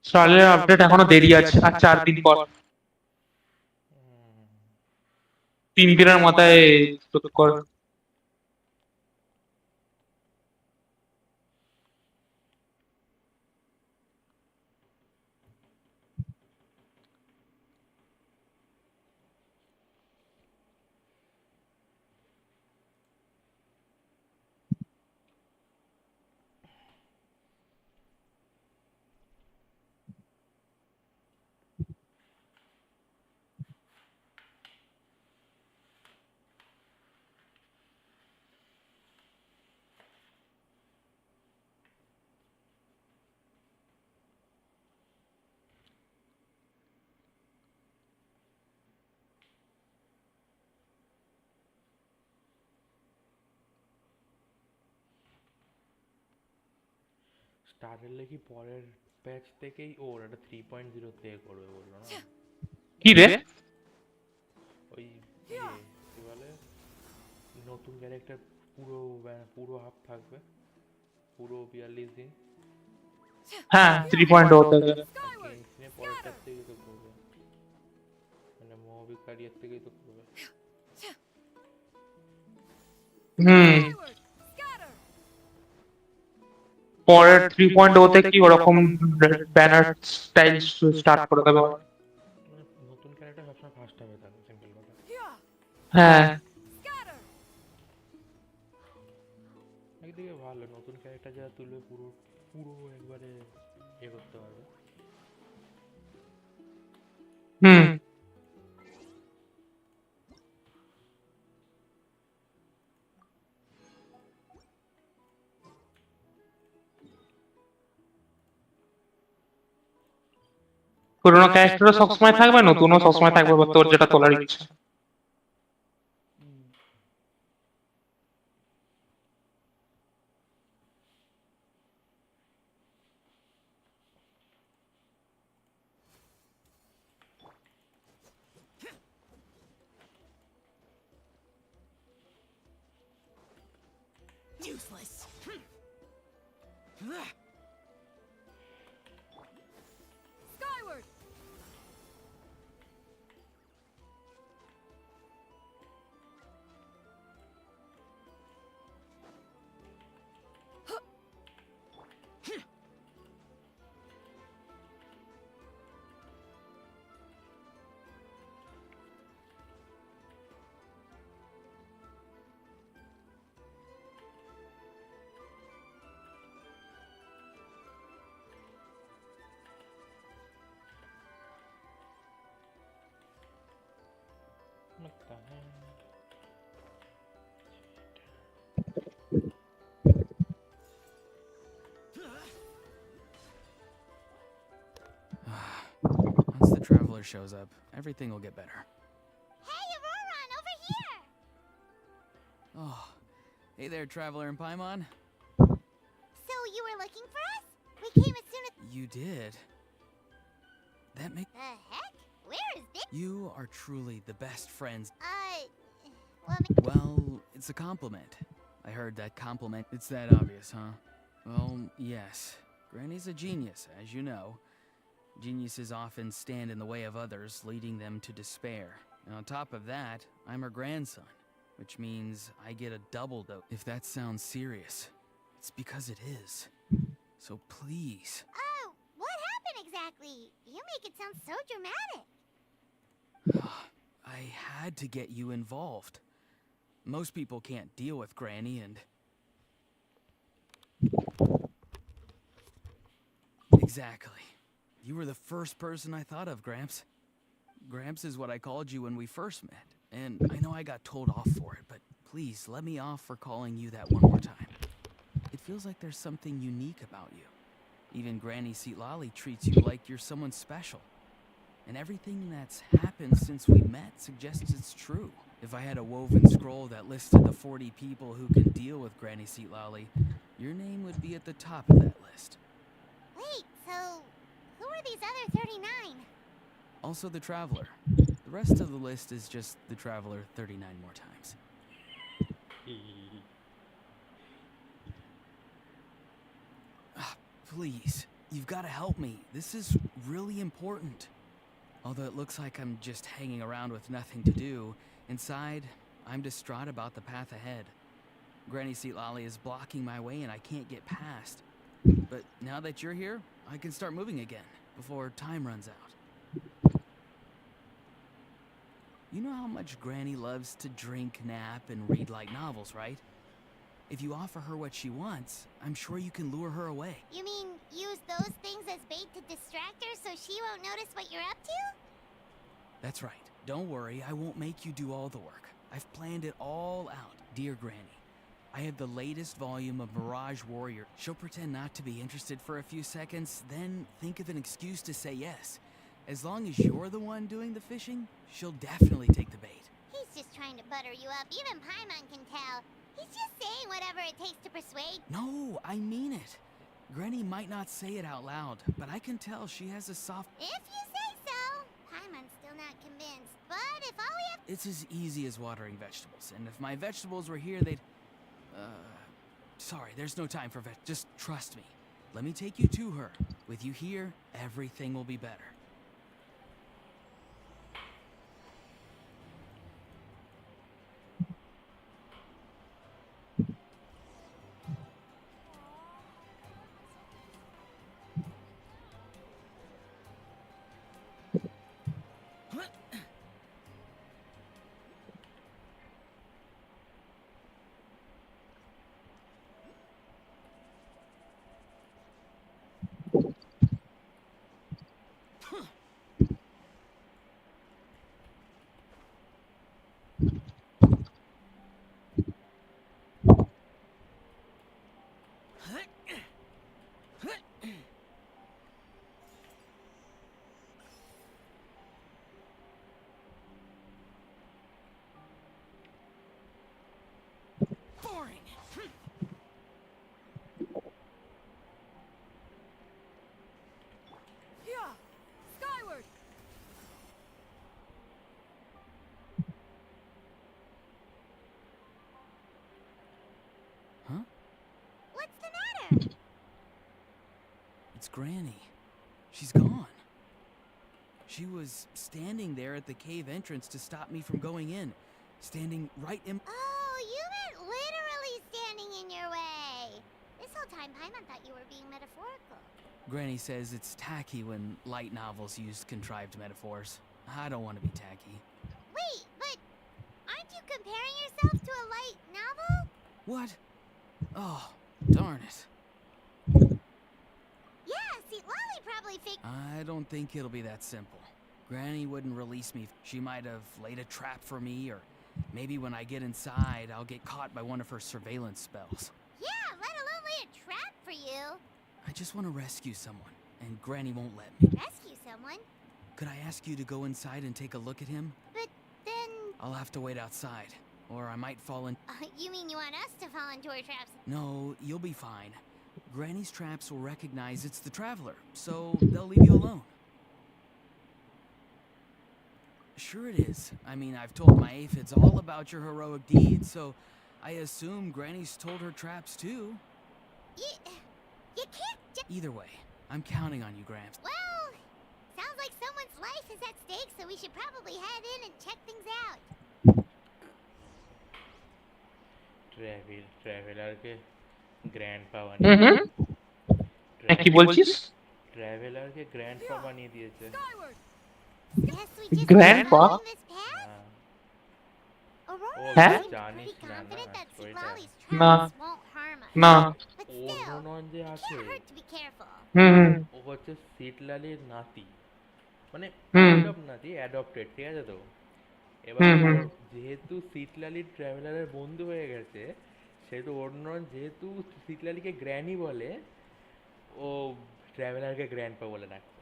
স্টারের আপডেট এখনো দেরি আছে, আর 4 দিন পর, 3 দিনের মাথায় কর। স্টাররেলে কি পরের প্যাচ থেকেই ওর একটা 3.0 থেকে করবে বললো না? কি রে? ওই কি বলে, নতুন ক্যারেক্টার পুরো পুরো হাফ থাকবে, পুরো 42 দিন। হ্যাঁ 3.0 থেকে। গেমসিনে পরেরটার থেকেই তো করবে, মানে মুভি ক্যারিয়ার থেকেই তো করবে। হুম, পরের 3.0 তে কি ওরকম ব্যানার স্টাইল স্টার্ট করে দেবে। মানে নতুন ক্যারেক্টার সবসময় ফার্স্ট হবে, তাহলে সিম্পল কথা। হ্যাঁ একদিকে ভালো, নতুন ক্যারেক্টার যারা তুলবে পুরো পুরো একবারে করতে পারবে। হুম, পুরোনো ক্যারেক্টারও সবসময় থাকবে, নতুনও সবসময় থাকবে, বা তোর যেটা তোলার ইচ্ছা। Useless. Skyward. What the hell? Once the traveler shows up, everything will get better. Hey, Auroran, over here! Oh, hey there, traveler and Paimon. So you were looking for us? We came as soon as... You did. That make The heck? Where is this? you are truly the best friends. It's a compliment. I heard that compliment. It's that obvious, huh? Well, yes. Granny's a genius, as you know. Geniuses often stand in the way of others, leading them to despair. And on top of that, I'm her grandson, which means I get a double dose. If that sounds serious, it's because it is. So please. Oh, what happened exactly? You make it sound so dramatic. I had to get you involved. Most people can't deal with Granny and... Exactly. You were the first person I thought of, Gramps. Gramps is what I called you when we first met. And I know I got told off for it, but please let me off for calling you that one more time. It feels like there's something unique about you. Even Granny Seatlali treats you like you're someone special. And everything that's happened since we met suggests it's true. If I had a woven scroll that listed the 40 people who can deal with Granny Seatlali, your name would be at the top of that list. Wait, so who are these other 39? Also the Traveler. The rest of the list is just the Traveler 39 more times. Please, you've got to help me. This is really important. Although it looks like I'm just hanging around with nothing to do, inside, I'm distraught about the path ahead. Granny Seatlali is blocking my way and I can't get past. But now that you're here, I can start moving again, before time runs out. You know how much Granny loves to drink, nap, and read light novels, right? If you offer her what she wants, I'm sure you can lure her away. You mean use those things as bait to distract her so she won't notice what you're up to? That's right. Don't worry, I won't make you do all the work. I've planned it all out, dear Granny. I have the latest volume of Mirage Warrior. She'll pretend not to be interested for a few seconds, then think of an excuse to say yes. As long as you're the one doing the fishing, she'll definitely take the bait. He's just trying to butter you up. Even Paimon can tell. He's just saying whatever it takes to persuade. No, I mean it. Granny might not say it out loud, but I can tell she has a soft... If you say so. Paimon's still not convinced, but if all we have... It's as easy as watering vegetables, and if my vegetables were here, they'd... Sorry, there's no time for just trust me. Let me take you to her. With you here, everything will be better. Skyward! Huh? What's the matter? It's Granny. She's gone. She was standing there at the cave entrance to stop me from going in. Standing right in... Oh, you meant literally standing in your way. This whole time, Paimon thought you were being metaphorical. Granny says it's tacky when light novels use contrived metaphors. I don't want to be tacky. Wait, but aren't you comparing yourself to a light novel? What? Oh, darn it. Yeah, see, Lolly probably faked... I don't think it'll be that simple. Granny wouldn't release me. She might have laid a trap for me, or maybe when I get inside, I'll get caught by one of her surveillance spells. Yeah, let alone lay a trap for you. I just want to rescue someone, and Granny won't let me. Rescue someone? Could I ask you to go inside and take a look at him? But then... I'll have to wait outside, or I might fall in... You mean you want us to fall into her traps? No, you'll be fine. Granny's traps will recognize it's the Traveler, so they'll leave you alone. Sure it is. I mean, I've told my aphids all about your heroic deeds, so I assume Granny's told her traps too. You can't just... Either way, I'm counting on you, Gramps. Well, sounds like someone's life is at stake, so we should probably head in and check things out. ট্রাভেলারকে grand পা হুম বানিয়ে হুম কি বলছিস ট্রাভেলারকে grand পা বানিয়ে দিয়েছে Guess we just Grandpa? keep following this path? হ্যাঁ Aurora Huh? seemed জানিস pretty না, confident না, that story-টা। Siglali's না। traps won't harm us. না But still, অর্ণনন যে it আছে can't hurt to be careful. হুম হুম ও হচ্ছে সিটলালের নাতি মানে হুম। kind of নাতি অ্যাডপ্টেড ঠিক আছে তো এবার হুম, হুম। ওর যেহেতু সিটলালি ট্রাভেলারের বন্ধু হয়ে গেছে সেহেতু অর্ণন যেহেতু সিটলালিকে গ্র্যানি বলে ও ট্রাভেলারকে গ্র্যান্ডপা বলে ডাকছে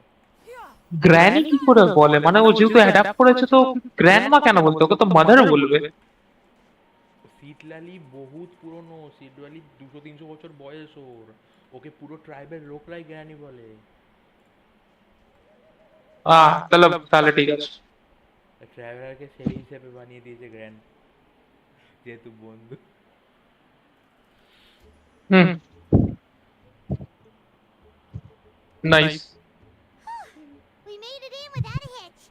গ্র্যানি কি করে বলে মানে ও যেহেতু অ্যাডাপ্ট করেছে তো গ্র্যান্ডমা কেন বলতো ওকে তো মাদার বলবে সিটলালি বহুত পুরনো সিটলালি 200-300 বছর বয়স ওর ওকে পুরো ট্রাইবের লোকরাই গ্র্যানি বলে তাহলে তাহলে ঠিক আছে ট্রাভেলারকে সেই হিসেবে বানিয়ে দিয়েছে গ্র্যান্ড যেহেতু বন্ধু হুম nice We made it in without a hitch.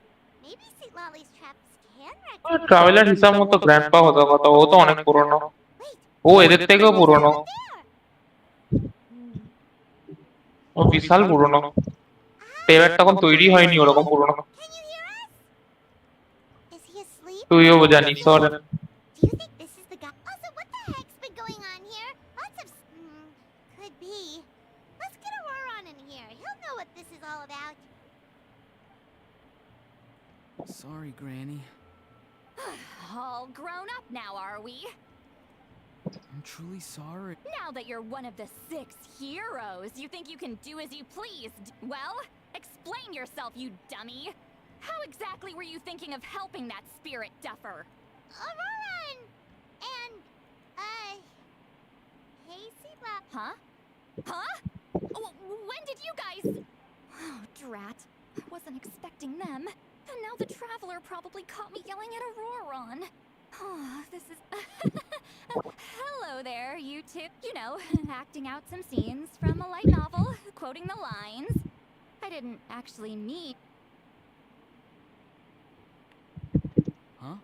Maybe Siglali's traps can recognize... traveller হিসাব মতো গ্র্যান্ডপা হতো কথা ও তো অনেক পুরনো Wait, ও এদের থেকেও পুরনো there! ও বিশাল পুরনো টেবার তখন তৈরি হয়নি ওরকম পুরনো Can you hear us? Is he asleep? তুইও জানিস ওর Do you think this is the guy? Also, what the heck's been going on here? Lots of... could be. Let's get Auroron in here. He'll know what this is all about. Sorry, Granny. All grown up now, are we? I'm truly sorry. Now that you're one of the 6 heroes, you think you can do as you please. Well, explain yourself, you dummy. How exactly were you thinking of helping that spirit duffer? Auroron! And, hey, Sigla. Huh? Huh? When did you guys... Oh, drat. I wasn't expecting them. And now the Traveler probably caught me yelling at Auroron. Oh, this is... Hello there, you two. You know, acting out some scenes from a light novel, quoting the lines. I didn't actually mean... Huh?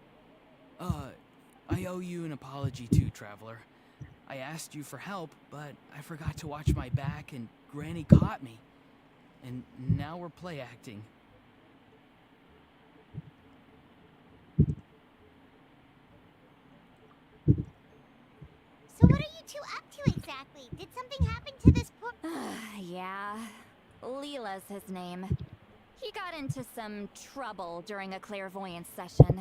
I owe you an apology too, Traveler. I asked you for help, but I forgot to watch my back and Granny caught me. And now we're play acting. So what are you two up to exactly? Did something happen to this poor... Yeah, Leela's his name. He got into some trouble during a clairvoyance session.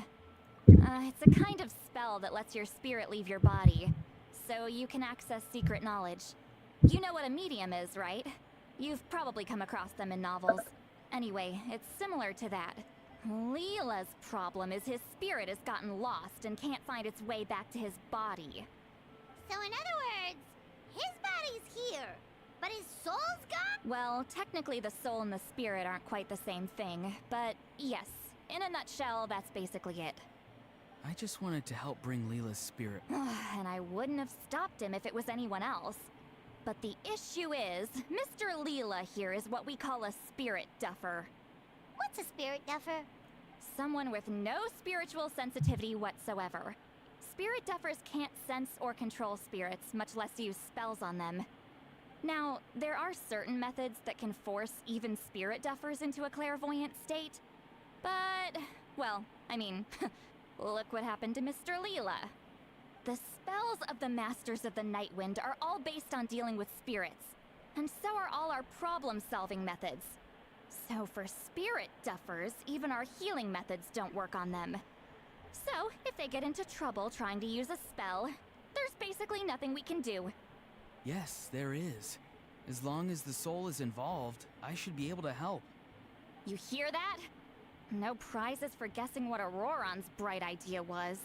It's a kind of spell that lets your spirit leave your body, so you can access secret knowledge. You know what a medium is, right? You've probably come across them in novels. Anyway, it's similar to that. Leela's problem is his spirit has gotten lost and can't find its way back to his body. So in other words, his body's here, but his soul's gone? Well, technically the soul and the spirit aren't quite the same thing, but yes, in a nutshell, that's basically it. I just wanted to help bring Leela's spirit. And I wouldn't have stopped him if it was anyone else. But the issue is, Mr. Leela here is what we call a spirit duffer. What's a spirit duffer? Someone with no spiritual sensitivity whatsoever. Spirit duffers can't sense or control spirits, much less use spells on them. Now, there are certain methods that can force even spirit duffers into a clairvoyant state. But, well, I mean, look what happened to Mr. Leela. The spells of the Masters of the Nightwind are all based on dealing with spirits, and so are all our problem-solving methods. So for spirit duffers, even our healing methods don't work on them. So, if they get into trouble trying to use a spell, there's basically nothing we can do. Yes, there is. As long as the soul is involved, I should be able to help. You hear that? No prizes for guessing what Auroron's bright idea was.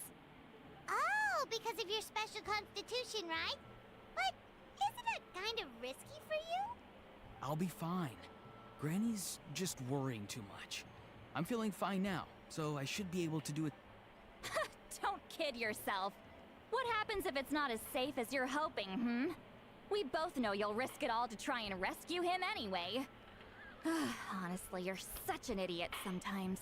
Oh, because of your special constitution, right? But isn't it kind of risky for you? I'll be fine. Granny's just worrying too much. I'm feeling fine now, so I should be able to do it. Don't kid yourself. What happens if it's not as safe as you're hoping, We both know you'll risk it all to try and rescue him anyway. Honestly, you're such an idiot sometimes.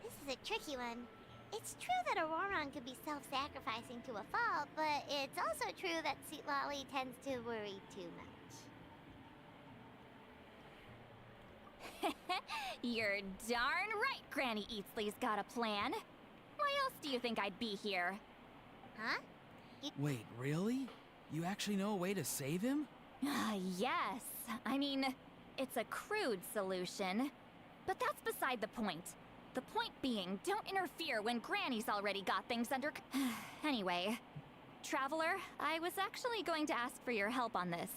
This is a tricky one. It's true that Auroron could be self-sacrificing to a fault, but it's also true that Sweet Lolly tends to worry too much. You're darn right Granny Eatsley's got a plan. Why else do you think I'd be here? Huh? Wait, really? You actually know a way to save him? Yes. I mean, it's a crude solution. But that's beside the point. The point being, don't interfere when Granny's already got things under... Anyway, Traveler, I was actually going to ask for your help on this.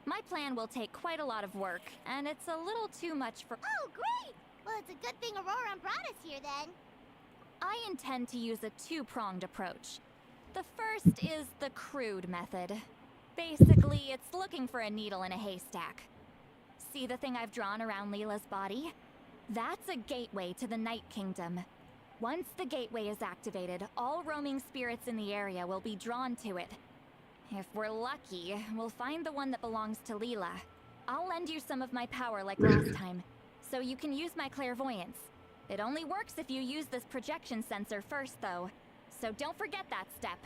My plan will take quite a lot of work, and it's a little too much for... Oh, great! Well, it's a good thing Auroron brought us here, then. I intend to use a two-pronged approach. The first is the crude method. Basically, it's looking for a needle in a haystack. See the thing I've drawn around Leela's body? That's a gateway to the Night Kingdom. Once the gateway is activated, all roaming spirits in the area will be drawn to it. If we're lucky, we'll find the one that belongs to Leela. I'll lend you some of my power like last time, so you can use my clairvoyance. It only works if you use this projection sensor first, though. So don't forget that step.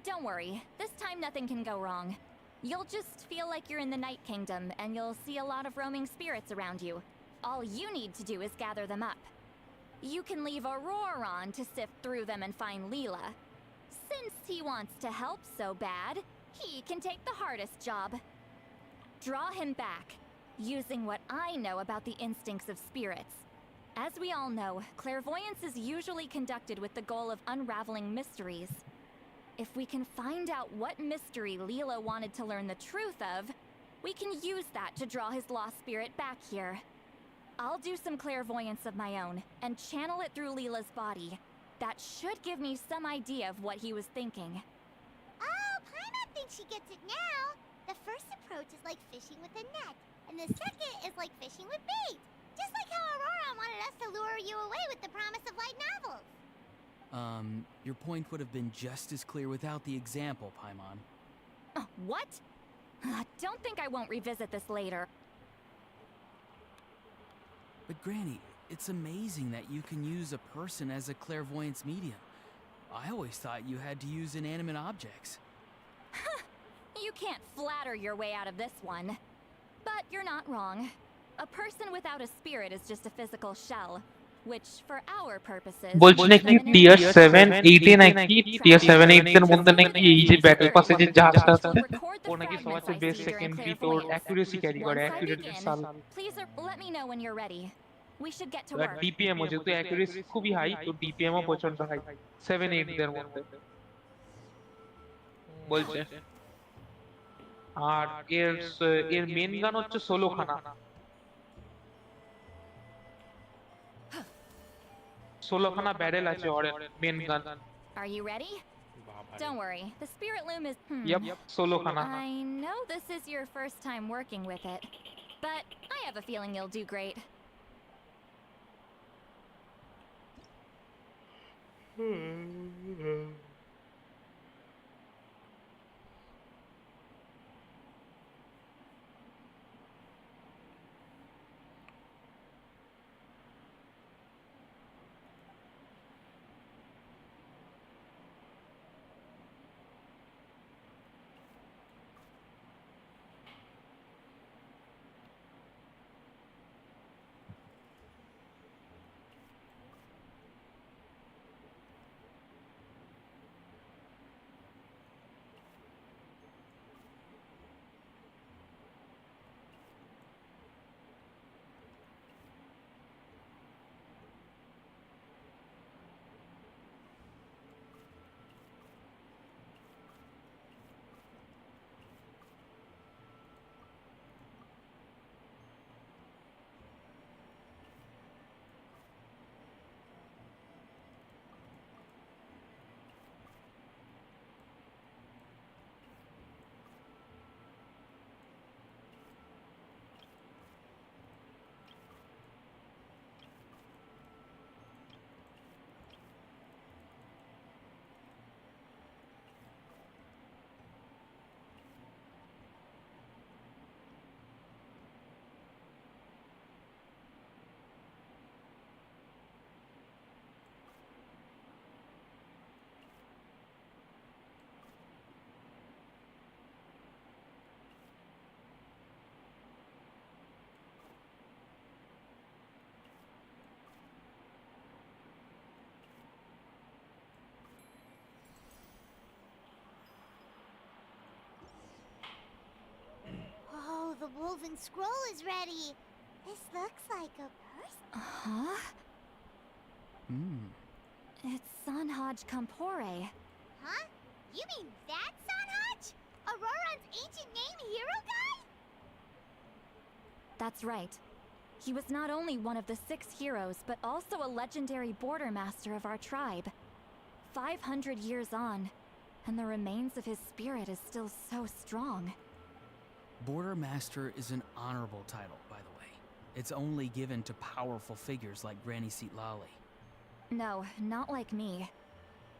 Don't worry, this time nothing can go wrong. You'll just feel like you're in the Night Kingdom, and you'll see a lot of roaming spirits around you. All you need to do is gather them up. You can leave Auroron to sift through them and find Leela. Since he wants to help so bad, he can take the hardest job. Draw him back, using what I know about the instincts of spirits. As we all know, clairvoyance is usually conducted with the goal of unraveling mysteries. If we can find out what mystery Leela wanted to learn the truth of, we can use that to draw his lost spirit back here. I'll do some clairvoyance of my own, and channel it through Leela's body. That should give me some idea of what he was thinking. Oh, Paimon thinks she gets it now. The first approach is like fishing with a net, and the second is like fishing with bait. Just like how Auroron wanted us to lure you away with the promise of light novels. Your point would have been just as clear without the example, Paimon. What? Don't think I won't revisit this later. But Granny, it's amazing that you can use a person as a clairvoyance medium. I always thought you had to use inanimate objects. You can't flatter your way out of this one. But you're not wrong. A person without a spirit is just a physical shell, which for our purposes... বলছি নাকি টিয়ার 7 8 এ নাকি টিয়ার 7 8 এর মধ্যে নাকি এই যে battle পাসে যে জাহাজটা আছে ও নাকি সবচেয়ে বেস্ট সেকেন্ডারি তোর অ্যাকুরেসি ক্যারি করে অ্যাকুরেসি সাল Please let me know when you're ready. We should get to work. DPM ও যেহেতু অ্যাকুরেসি খুবই হাই তো ডিপিএম ও প্রচন্ড হাই 7 8 এর মধ্যে বলছে আর এর মেন গান হচ্ছে 16 খানা 16 খানা ব্যারেল আছে ওর মেন গান Are you ready? Don't worry. The spirit loom is Yep, 16 খানা I know this is your first time working with it, but I have a feeling you'll do great. moving scroll is ready. This looks like a person. Huh? It's Sanhaj Kampore. Huh? You mean that Sanhaj? Auroron's ancient name hero guy? That's right. He was not only one of the 6 heroes, but also a legendary border master of our tribe. 500 years on, and the remains of his spirit is still so strong. Border Master is an honorable title, by the way. It's only given to powerful figures like Granny Seatlali. No, not like me.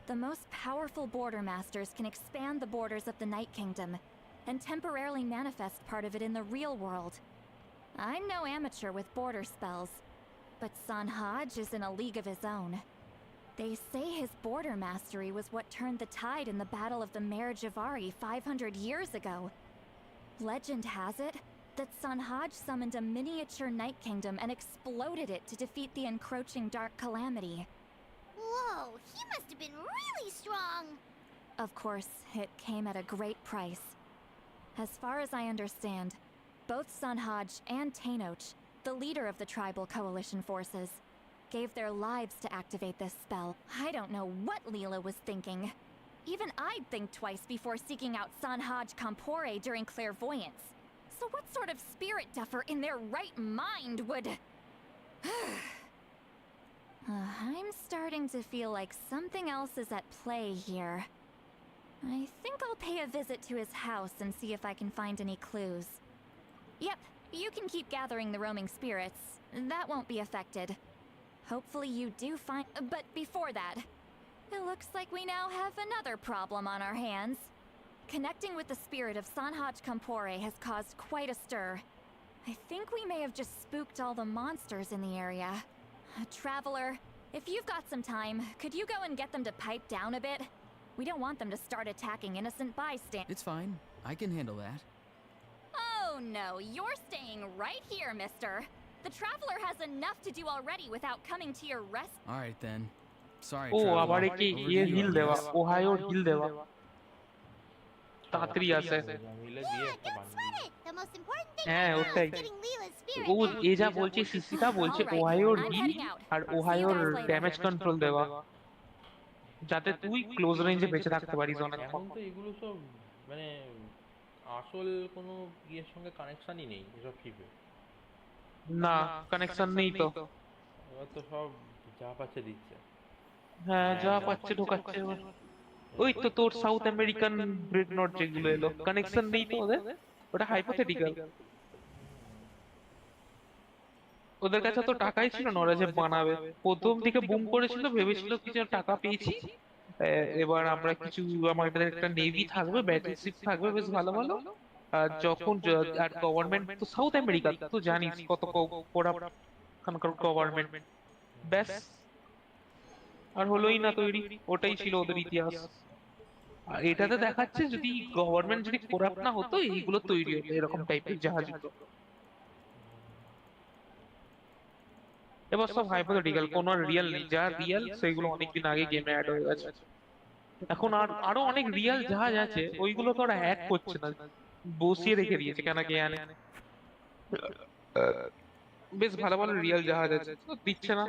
The most powerful border masters can expand the borders of the Night Kingdom and temporarily manifest part of it in the real world. I'm no amateur with border spells, but Sanhaj is in a league of his own. They say his border mastery was what turned the tide in the Battle of the Mare Javari 500 years ago. Legend has it that Sanhaj summoned a miniature Night Kingdom and exploded it to defeat the encroaching Dark Calamity. Whoa, he must have been really strong. Of course, it came at a great price. As far as I understand, both Sanhaj and Tainoch, the leader of the tribal coalition forces, gave their lives to activate this spell. I don't know what Leela was thinking. Even I'd think twice before seeking out Sanhaj Kampore during clairvoyance. So what sort of spirit duffer in their right mind would... I'm starting to feel like something else is at play here. I think I'll pay a visit to his house and see if I can find any clues. Yep, you can keep gathering the roaming spirits. That won't be affected. Hopefully you do find... But before that, it looks like we now have another problem on our hands. Connecting with the spirit of Sanhaj Kampore has caused quite a stir. I think we may have just spooked all the monsters in the area. Traveler, if you've got some time, could you go and get them to pipe down a bit? We don't want them to start attacking innocent bystanders. It's fine. I can handle that. Oh no, you're staying right here, mister. The Traveler has enough to do already without coming to your rescue. All right then. Sorry, O Traveler. আবার কি Over to ইয়ে you, hill I দেওয়া guess. Ohio hill দেওয়া তাড়াতাড়ি আসে মিলে দিয়ে Yeah, একটা don't বানিয়ে sweat it. The most important thing হ্যাঁ right now ওটাই is getting Leela's spirit O back. এ যা বলছে সিসিটা বলছে Alright, ওহাইওর I'm হিল heading out. আর See you ওহাইওর guys later. ড্যামেজ কন্ট্রোল দেওয়া যাতে তুই ক্লোজ রেঞ্জে বেঁচে থাকতে পারিস অনেকক্ষণ এখন তো এগুলো সব মানে আসল কোনো ইয়ের সঙ্গে কানেকশনই নেই এসব চিপে। না কানেকশন নেই তো এবার তো সব যা পাচ্ছে দিচ্ছে। হ্যাঁ যা পাচ্ছে ঢোকাচ্ছে এবার। ওই তো তোর সাউথ আমেরিকান ব্রেডনট যেগুলো এলো কানেকশন নেই তো ওদের ওটা হাইপোথেটিক্যাল ওদের কাছে তো টাকাই ছিল না ওরা যে বানাবে প্রথম দিকে বুম করেছিল ভেবেছিল কিছু টাকা পেয়েছি এবার আমরা কিছু আমাদের একটা নেভি থাকবে ব্যাটল শিপ থাকবে বেশ ভালো ভালো আর যখন আর গভর্নমেন্ট তো সাউথ আমেরিকা তো জানিস কত করাপ্ট খানকার গভর্নমেন্ট ব্যাস আর হলোই না তৈরি ওটাই ছিল ওদের ইতিহাস আর এটাতে দেখাচ্ছে যদি গভর্নমেন্ট যদি করাপ্ট না হতো এইগুলো তৈরি হতো এরকম টাইপের জাহাজগুলো এবার সব হাইপোথেটিক্যাল কোনো রিয়েল নেই যা রিয়েল সেগুলো অনেকদিন আগে গেমে অ্যাড হয়ে গেছে এখন আর আরো অনেক রিয়েল জাহাজ আছে ওইগুলো তো ওরা অ্যাড করছে না বসিয়ে রেখে দিয়েছে কেন কে জানে বেশ ভালো ভালো রিয়েল জাহাজ আছে দিচ্ছে না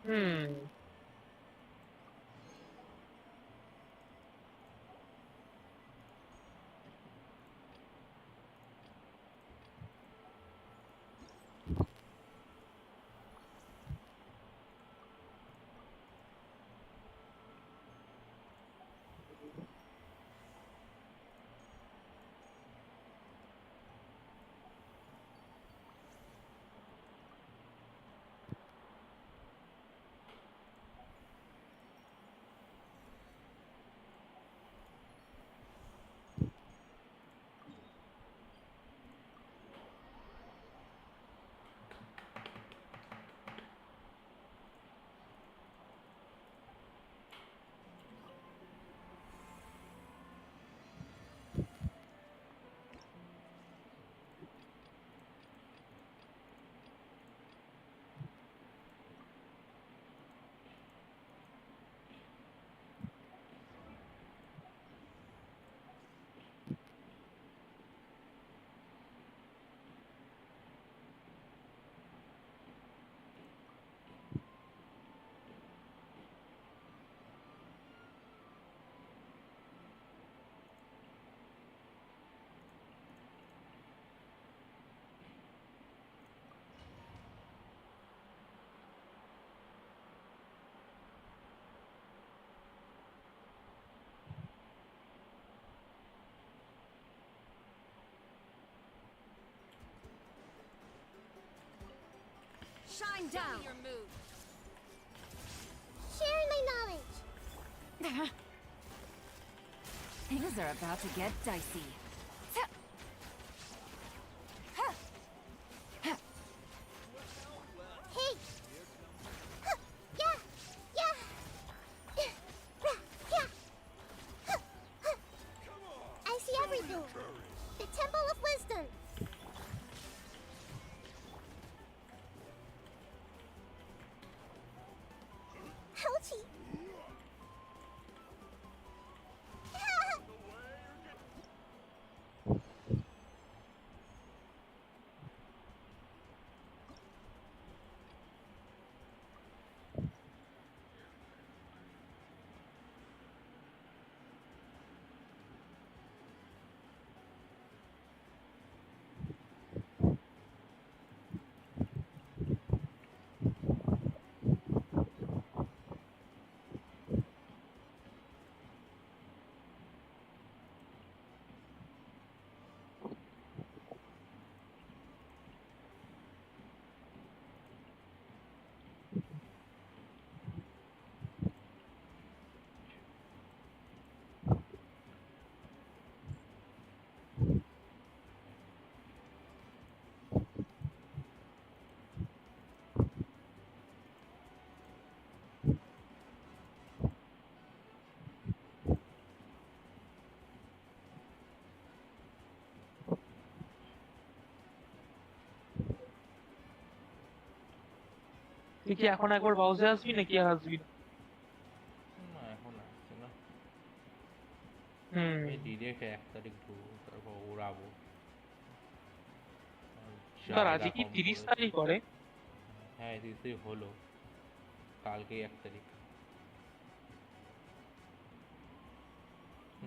হুম Shine down. Your move. Sharing my knowledge. Things are about to get dicey. Hey. Yeah. Yeah. I see everything. The Temple of Wisdom. Ouchie. তুই কি এখন একবার বাউজে আসবি নাকি আর আসবি না? না এখন আসছে না, হুম এই ডিরেক্ট 1 তারিখ ঢুকবো, তারপর উড়াবো। স্যার আজকে কি 30 তারিখ করে? হ্যাঁ 30 তারিখ হলো, কালকেই 1 তারিখ।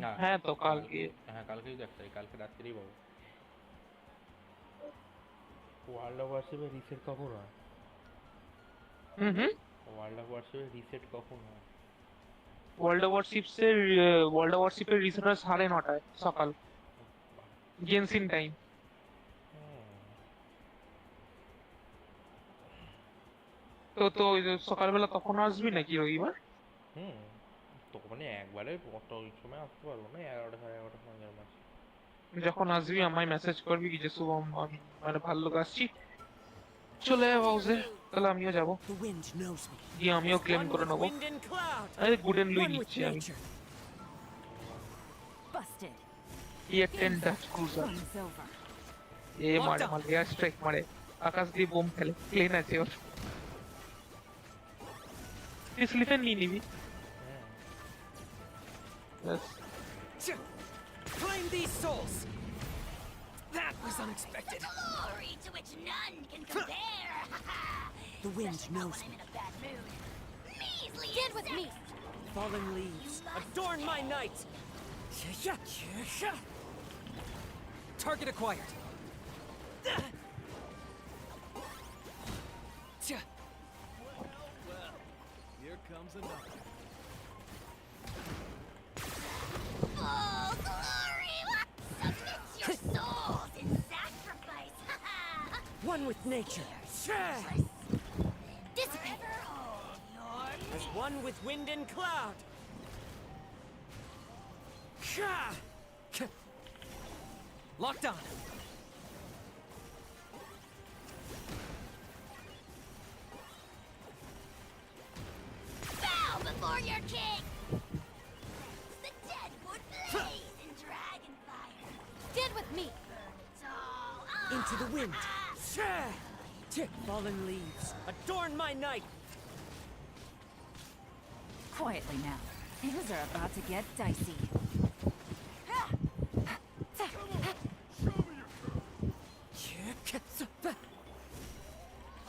না হ্যাঁ তো কালকে, হ্যাঁ কালকেই তো 1 তারিখ, কালকে রাত্রেই পাবো। ওয়ার্ল্ড অফ ওয়ারশিপের রিসেট কখন হয়? ওয়ার্ল্ড অফ ওয়ারশিপের রিসেট কখন হয়? ওয়ার্ল্ড অফ ওয়ারশিপের রিসেট হয় 9:30 সকাল জেনসিন টাইম। তো তো সকালবেলা তখন আসবি নাকি রবিবার? তখন একবারে ওই সময় আসতে পারবো না, 11টা 11:30 সময় আসি। যখন আসবি আমায় মেসেজ করবি কি যে শুভম আমি মানে ভাল্লুক আসছি, চলে যাবো হাউসে, তাহলে আমিও যাবো, গিয়ে আমিও ক্লেম করে নেবো। আরে গুডেন লুই নিচ্ছি আমি, E10 ডাচ ক্রুজার। এ মারে মারে এয়ার স্ট্রাইক মারে, আকাশ দিয়ে বোম ফেলে, প্লেন আছে ওর। তুই স্লিপের নিয়ে নিবি। Claim these souls. That was unexpected. Glory to which none can compare. The wind knows I'm me. in a bad mood. Stand with me! Fallen leaves, adorn my night! Target acquired. Here comes another. Oh, glory! Submit your souls in sacrifice! One with nature. Dissipate! As one with wind and cloud. Locked on. Bow before your king! The dead would blaze in dragon fire! Stand with me! Into the wind. Fallen leaves, adorn my night. Quietly now. Things are about to get dicey.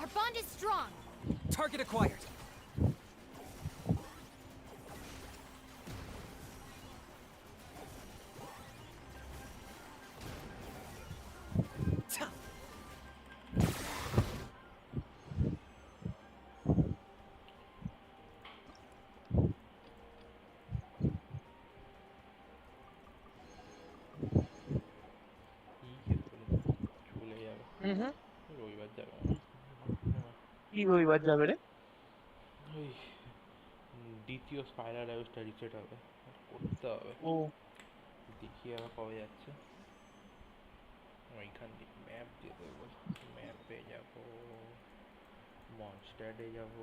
Our bond is strong! Target acquired. চলে যাবে রবিবার যাবে কি রবিবার যাবে রে? ওই দ্বিতীয় স্পাইরাল অ্যাওয়েজটা রিসেট হবে, করতে হবে। ও দেখি আবার কবে যাচ্ছে। ওইখান থেকে ম্যাপ দিয়ে দেবো, ম্যাপে যাব, মনস্টারে যাব,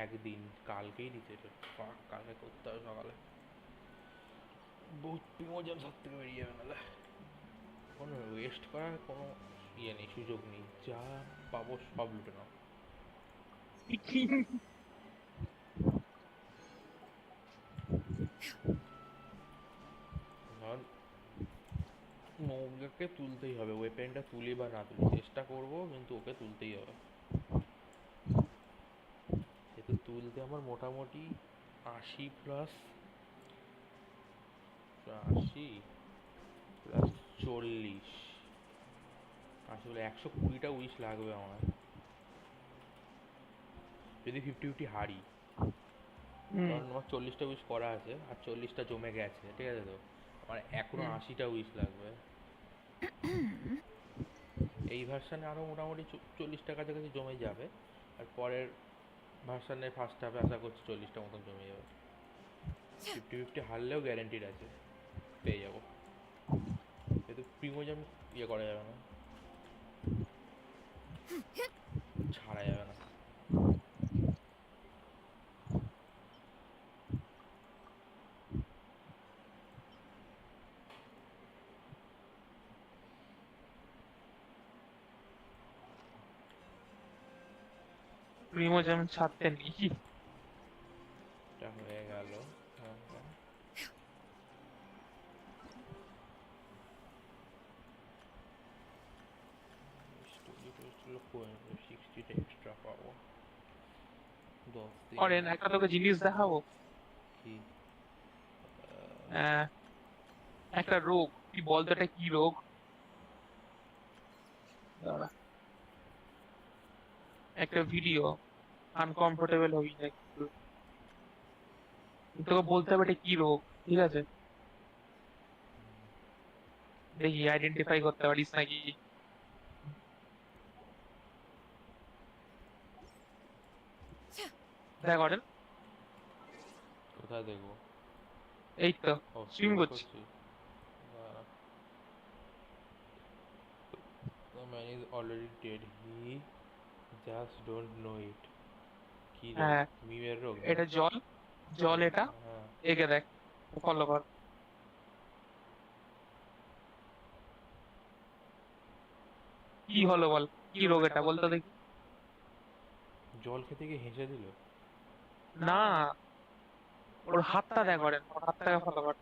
একদিন কালকেই রিসেট হচ্ছে। কালকে করতে হবে সকালে, বহুত প্রিমোজাম সব থেকে বেরিয়ে যাবে, নাহলে কোনো ওয়েস্ট করার কোনো ইয়ে নেই, সুযোগ নেই। যা পাবো সব লুটে নাও। ওকে তুলতেই হবে, ওয়েপেনটা তুলি বা না তুলি চেষ্টা করবো, কিন্তু ওকে তুলতেই হবে। যেহেতু তুলতে আমার মোটামুটি 80 প্লাস 80 প্লাস 40, 80 বলে 120টা উইশ লাগবে আমার, যদি 50-50 হারি। কারণ আমার 40টা উইশ করা আছে আর 40টা জমে গেছে, ঠিক আছে? তো আমার এখনো 80টা উইশ লাগবে। এই ভার্সানে আরও মোটামুটি 40টার কাছাকাছি জমে যাবে, আর পরের ভার্সানে ফার্স্ট হাফে আশা করছি 40টা মতন জমে যাবে। 50-50 হারলেও গ্যারেন্টিড আছে পেয়ে যাবো, কিন্তু প্রিমোজাম ইয়ে করা যাবে না, ছাড়া যাবে না। প্রিমোজাম ছাড়তে নেই। এটা হয়ে গেল। এক্সট্রা পাবো 10 দিন। অরেন একটা তোকে জিনিস দেখাবো, কি? একটা রোগ, তুই বলতো এটা কি রোগ? দাঁড়া, একটা ভিডিও, আনকমফোর্টেবল হবি না একটু, তোকে বলতে হবে এটা কি রোগ, ঠিক আছে? দেখি আইডেন্টিফাই করতে পারিস নাকি। দেখ অরেন, কোথায় দেখবো? এই তো সুইং করছি। The man is already dead. He just don't know it. কি হ্যাঁ, মিমের রোগ? এটা জল, জল এটা, একে দেখ, ফলো কর। কি হলো বল, কি রোগ এটা বলতো দেখি। জল খেতে গিয়ে হেসে দিল? না, ওর হাতটা দেখ করেন, ওর হাতটাকে ফলো কর।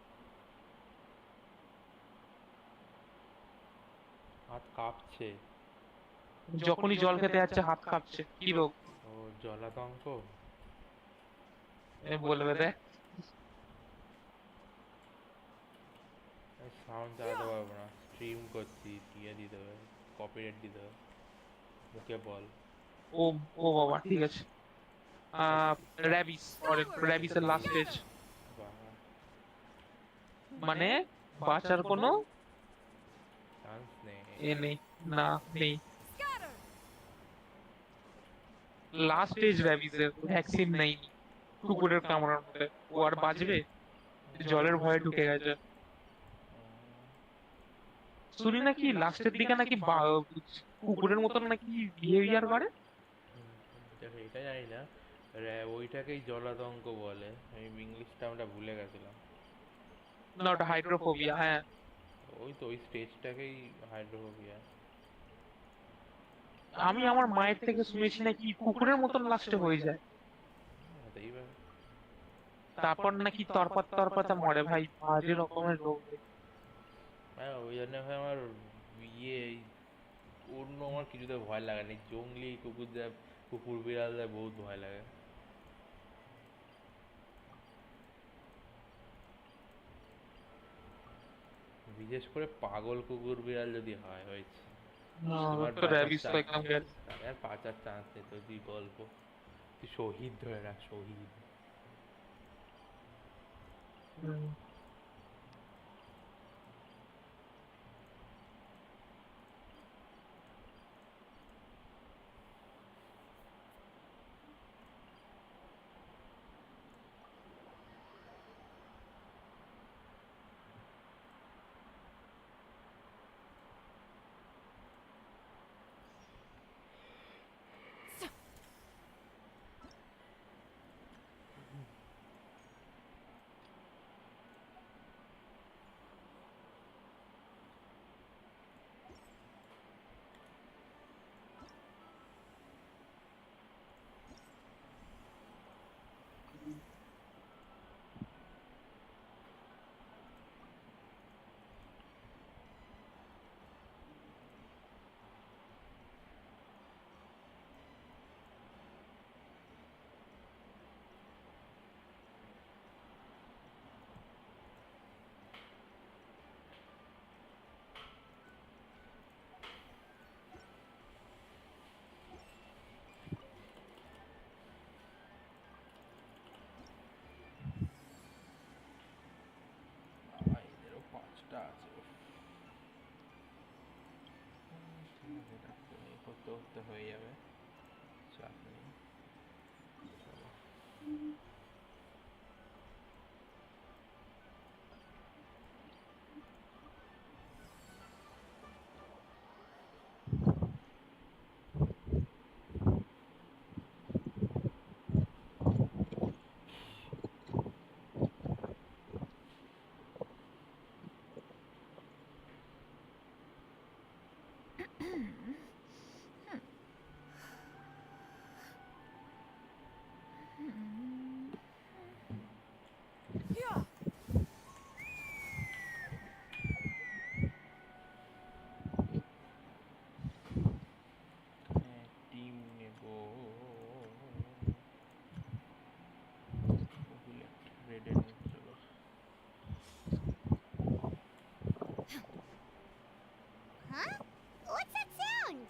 হাত কাঁপছে। যখনই জল খেতে যাচ্ছে হাত কাঁপছে, কি রোগ? ও জলাতঙ্ক। বলবে দেখ। সাউন্ড চালাতে পারবো না, স্ট্রিম করছি, দিয়ে দিতে হবে, কপিরাইট দিতে হবে, মুখে বল। ও ও বাবা, ঠিক আছে। র্যাবিস, র্যাবিসের লাস্ট স্টেজ, বাবা, মানে বাঁচার কোনো চান্স নেই। নেই, না নেই। লাস্ট স্টেজ র্যাবিসের, ভ্যাকসিন নেই কুকুরের কামড়ার মধ্যে, ও আর বাঁচবে? জলের ভয়ে ঢুকে গেছে। শুনি নাকি লাস্টের দিকে নাকি কুকুরের মতন নাকি বিহেভিয়ার করে। দেখো এটা জানি না, ওইটাকেই জলাতঙ্ক বলে, আমি ইংলিশ টার্মটা ভুলে গেছিলাম। না, ওটা হাইড্রোফোবিয়া, হ্যাঁ। ওই তো ওই স্টেজটাকেই হাইড্রোফোবিয়া। আমি আমার মায়ের থেকে শুনেছি নাকি কুকুরের মতন লাস্টে হয়ে যায়, হতেই পারে। তারপর নাকি তরপাত তরপাতে মরে। ভাই বাজে রকমের রোগ। হ্যাঁ ওই জন্য ভাই আমার ইয়ে অন্য আমার কিছুতে ভয় লাগে না, জঙ্গলি কুকুর দেয়, কুকুর বিড়াল দেয়, বহুত ভয় লাগে। বিশেষ করে পাগল কুকুর বিড়াল যদি হয়, হয়েছে তোমার আর বাঁচার চান্স নেই। তো তুই গল্প, তুই শহীদ ধরে রাখ, শহীদ। এদেরও 5টা আছে, করতে করতে হয়ে যাবে, চাপ নেই। চলো। টিম নেব, রেডের নিয়ে চলো। Huh? What's that sound?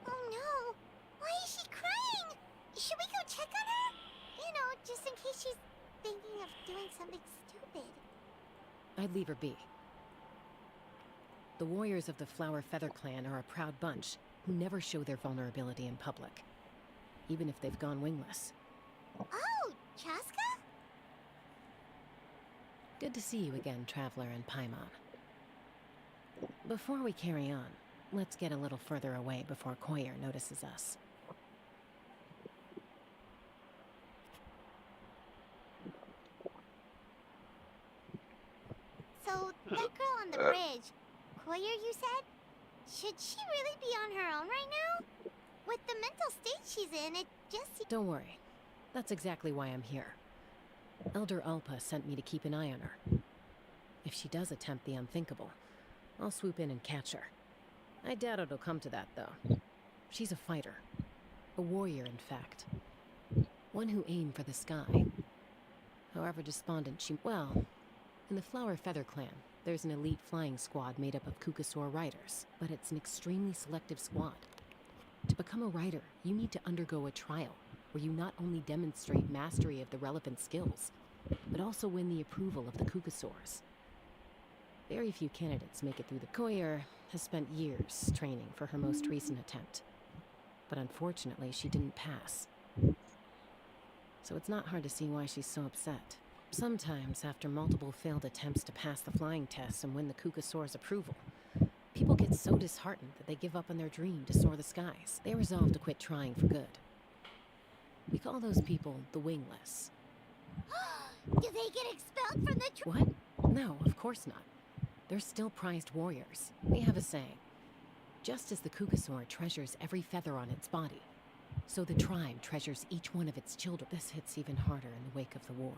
Oh no! Why is she crying? Should we go check on her? You know, just in case she's thinking of doing something stupid. I'd leave her be. The warriors of the Flower Feather clan are a proud bunch who never show their vulnerability in public, even if they've gone wingless. Oh, Chaska? Good to see you again, Traveler and Paimon. Before we carry on, let's get a little further away before Koyer notices us. So, that girl on the bridge, Koyer, you said? Should she really be on her own right now? With the mental state she's in, it just... Don't worry. That's exactly why I'm here. Elder Alpa sent me to keep an eye on her. If she does attempt the unthinkable, I'll swoop in and catch her. I doubt it'll come to that, though. She's a fighter. A warrior, in fact. One who aimed for the sky. However despondent she... Well, in the Flower Feather clan, there's an elite flying squad made up of Kukasaur riders, but it's an extremely selective squad. To become a rider, you need to undergo a trial, where you not only demonstrate mastery of the relevant skills, but also win the approval of the Kukasaurs. Very few candidates make it through the... Koyer has spent years training for her most recent attempt, but unfortunately she didn't pass. So it's not hard to see why she's so upset. Sometimes, after multiple failed attempts to pass the flying tests and win the Kukasaur's approval, people get so disheartened that they give up on their dream to soar the skies. They resolve to quit trying for good. We call those people the wingless. Do they get expelled from the What? No, of course not. They're still prized warriors. We have a saying. Just as the Kukasaur treasures every feather on its body, so the tribe treasures each one of its children. This hits even harder in the wake of the war.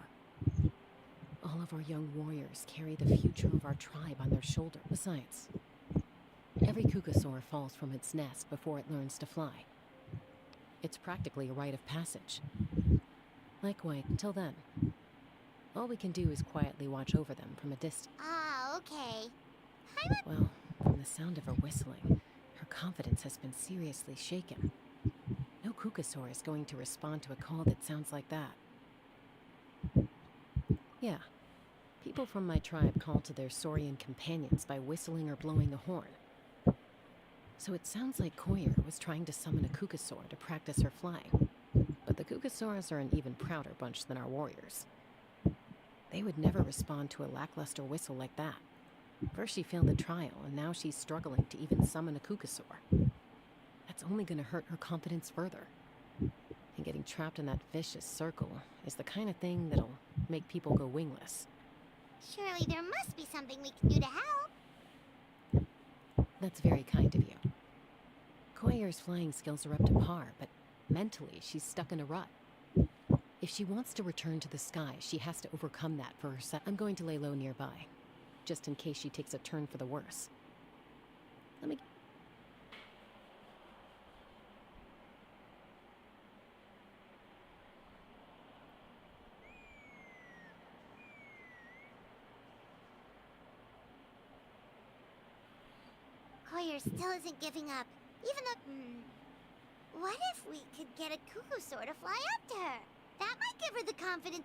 All of our young warriors carry the future of our tribe on their shoulder. Besides, every Kukasaur falls from its nest before it learns to fly. It's practically a rite of passage. Likewise, until then, all we can do is quietly watch over them from a distance. Ah, okay. Well, from the sound of her whistling, her confidence has been seriously shaken. No Kukasaur is going to respond to a call that sounds like that. Yeah, people from my tribe call to their Saurian companions by whistling or blowing a horn. So it sounds like Koyer was trying to summon a Kukasaur to practice her flying. But the Kukasaurs are an even prouder bunch than our warriors. They would never respond to a lackluster whistle like that. First she failed the trial, and now she's struggling to even summon a Kukasaur. That's only going to hurt her confidence further. And getting trapped in that vicious circle is the kind of thing that'll make people go wingless. Surely there must be something we can do to help. That's very kind of you. Koyer's flying skills are up to par, but mentally she's stuck in a rut. If she wants to return to the sky, she has to overcome that for herself. I'm going to lay low nearby, just in case she takes a turn for the worse. Let me... Koyer still isn't giving up, even though... What if we could get a Kukasaur to fly up to her? That might give her the confidence...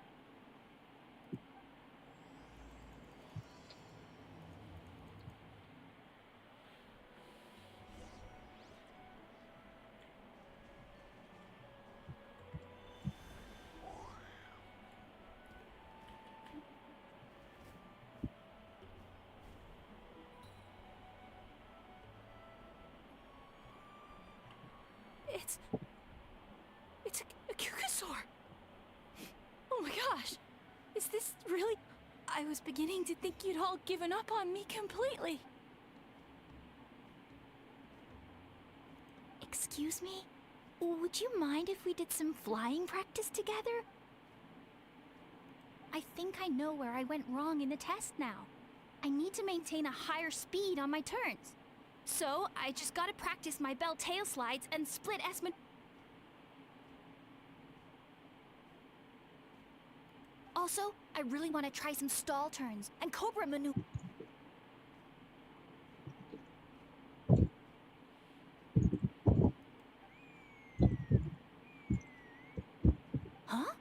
It's a Kukasaur. Oh my gosh. Is this really... I was beginning to think you'd all given up on me completely. Excuse me? Would you mind if we did some flying practice together? I think I know where I went wrong in the test now. I need to maintain a higher speed on my turns. So, I just gotta practice my bell tail slides and split S-man... Also, I really want to try some stall turns and cobra maneuver... Huh?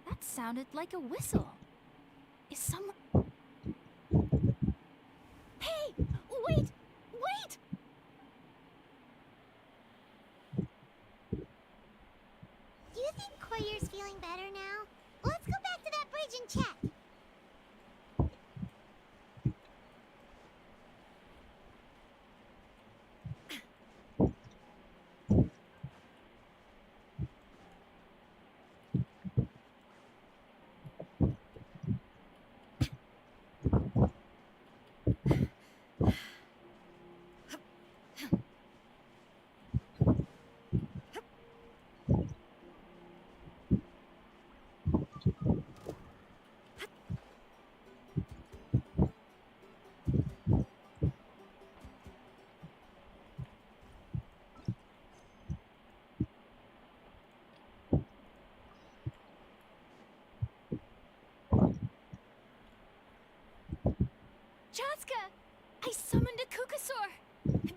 That sounded like a whistle. Is someone... Hey! Wait! Wait! Do you think Koyer's feeling better now? Let's go back to that bridge and check. Chaska! I summoned a Kukasaur!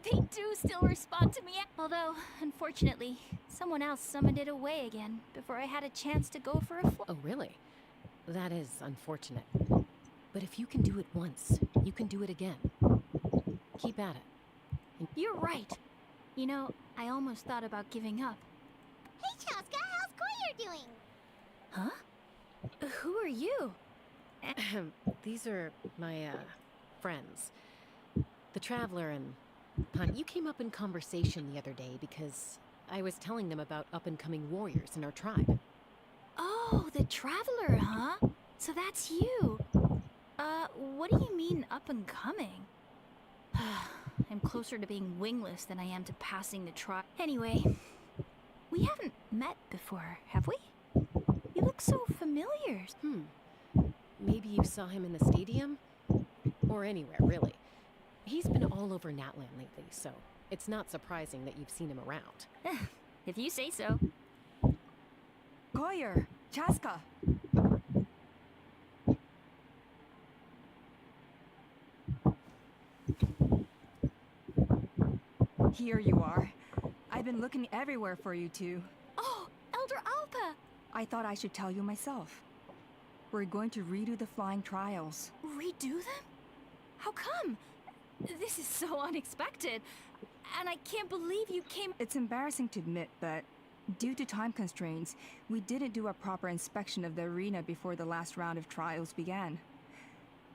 They do still respond to me, although, unfortunately, someone else summoned it away again before I had a chance to go for a flight. Oh, really? That is unfortunate. But if you can do it once, you can do it again. Keep at it. You're right. You know, I almost thought about giving up. Hey, Chaska, how's Corsair doing? Huh? Who are you? These are my, friends. The Traveler and Pun. You came up in conversation the other day because I was telling them about up-and-coming warriors in our tribe. Oh, the Traveler, huh? So that's you. What do you mean up-and-coming? I'm closer to being wingless than I am to passing the tribe. Anyway, we haven't met before, have we? You look so familiar. Maybe you saw him in the stadium? Or anywhere, really. He's been all over Natlan lately, so it's not surprising that you've seen him around. If you say so. Corsair, Chaska. Here you are. I've been looking everywhere for you two. Oh, Elder Alpa! I thought I should tell you myself. We're going to redo the flying trials. Redo them? How come? This is so unexpected. And I can't believe you came— It's embarrassing to admit, but due to time constraints, we didn't do a proper inspection of the arena before the last round of trials began.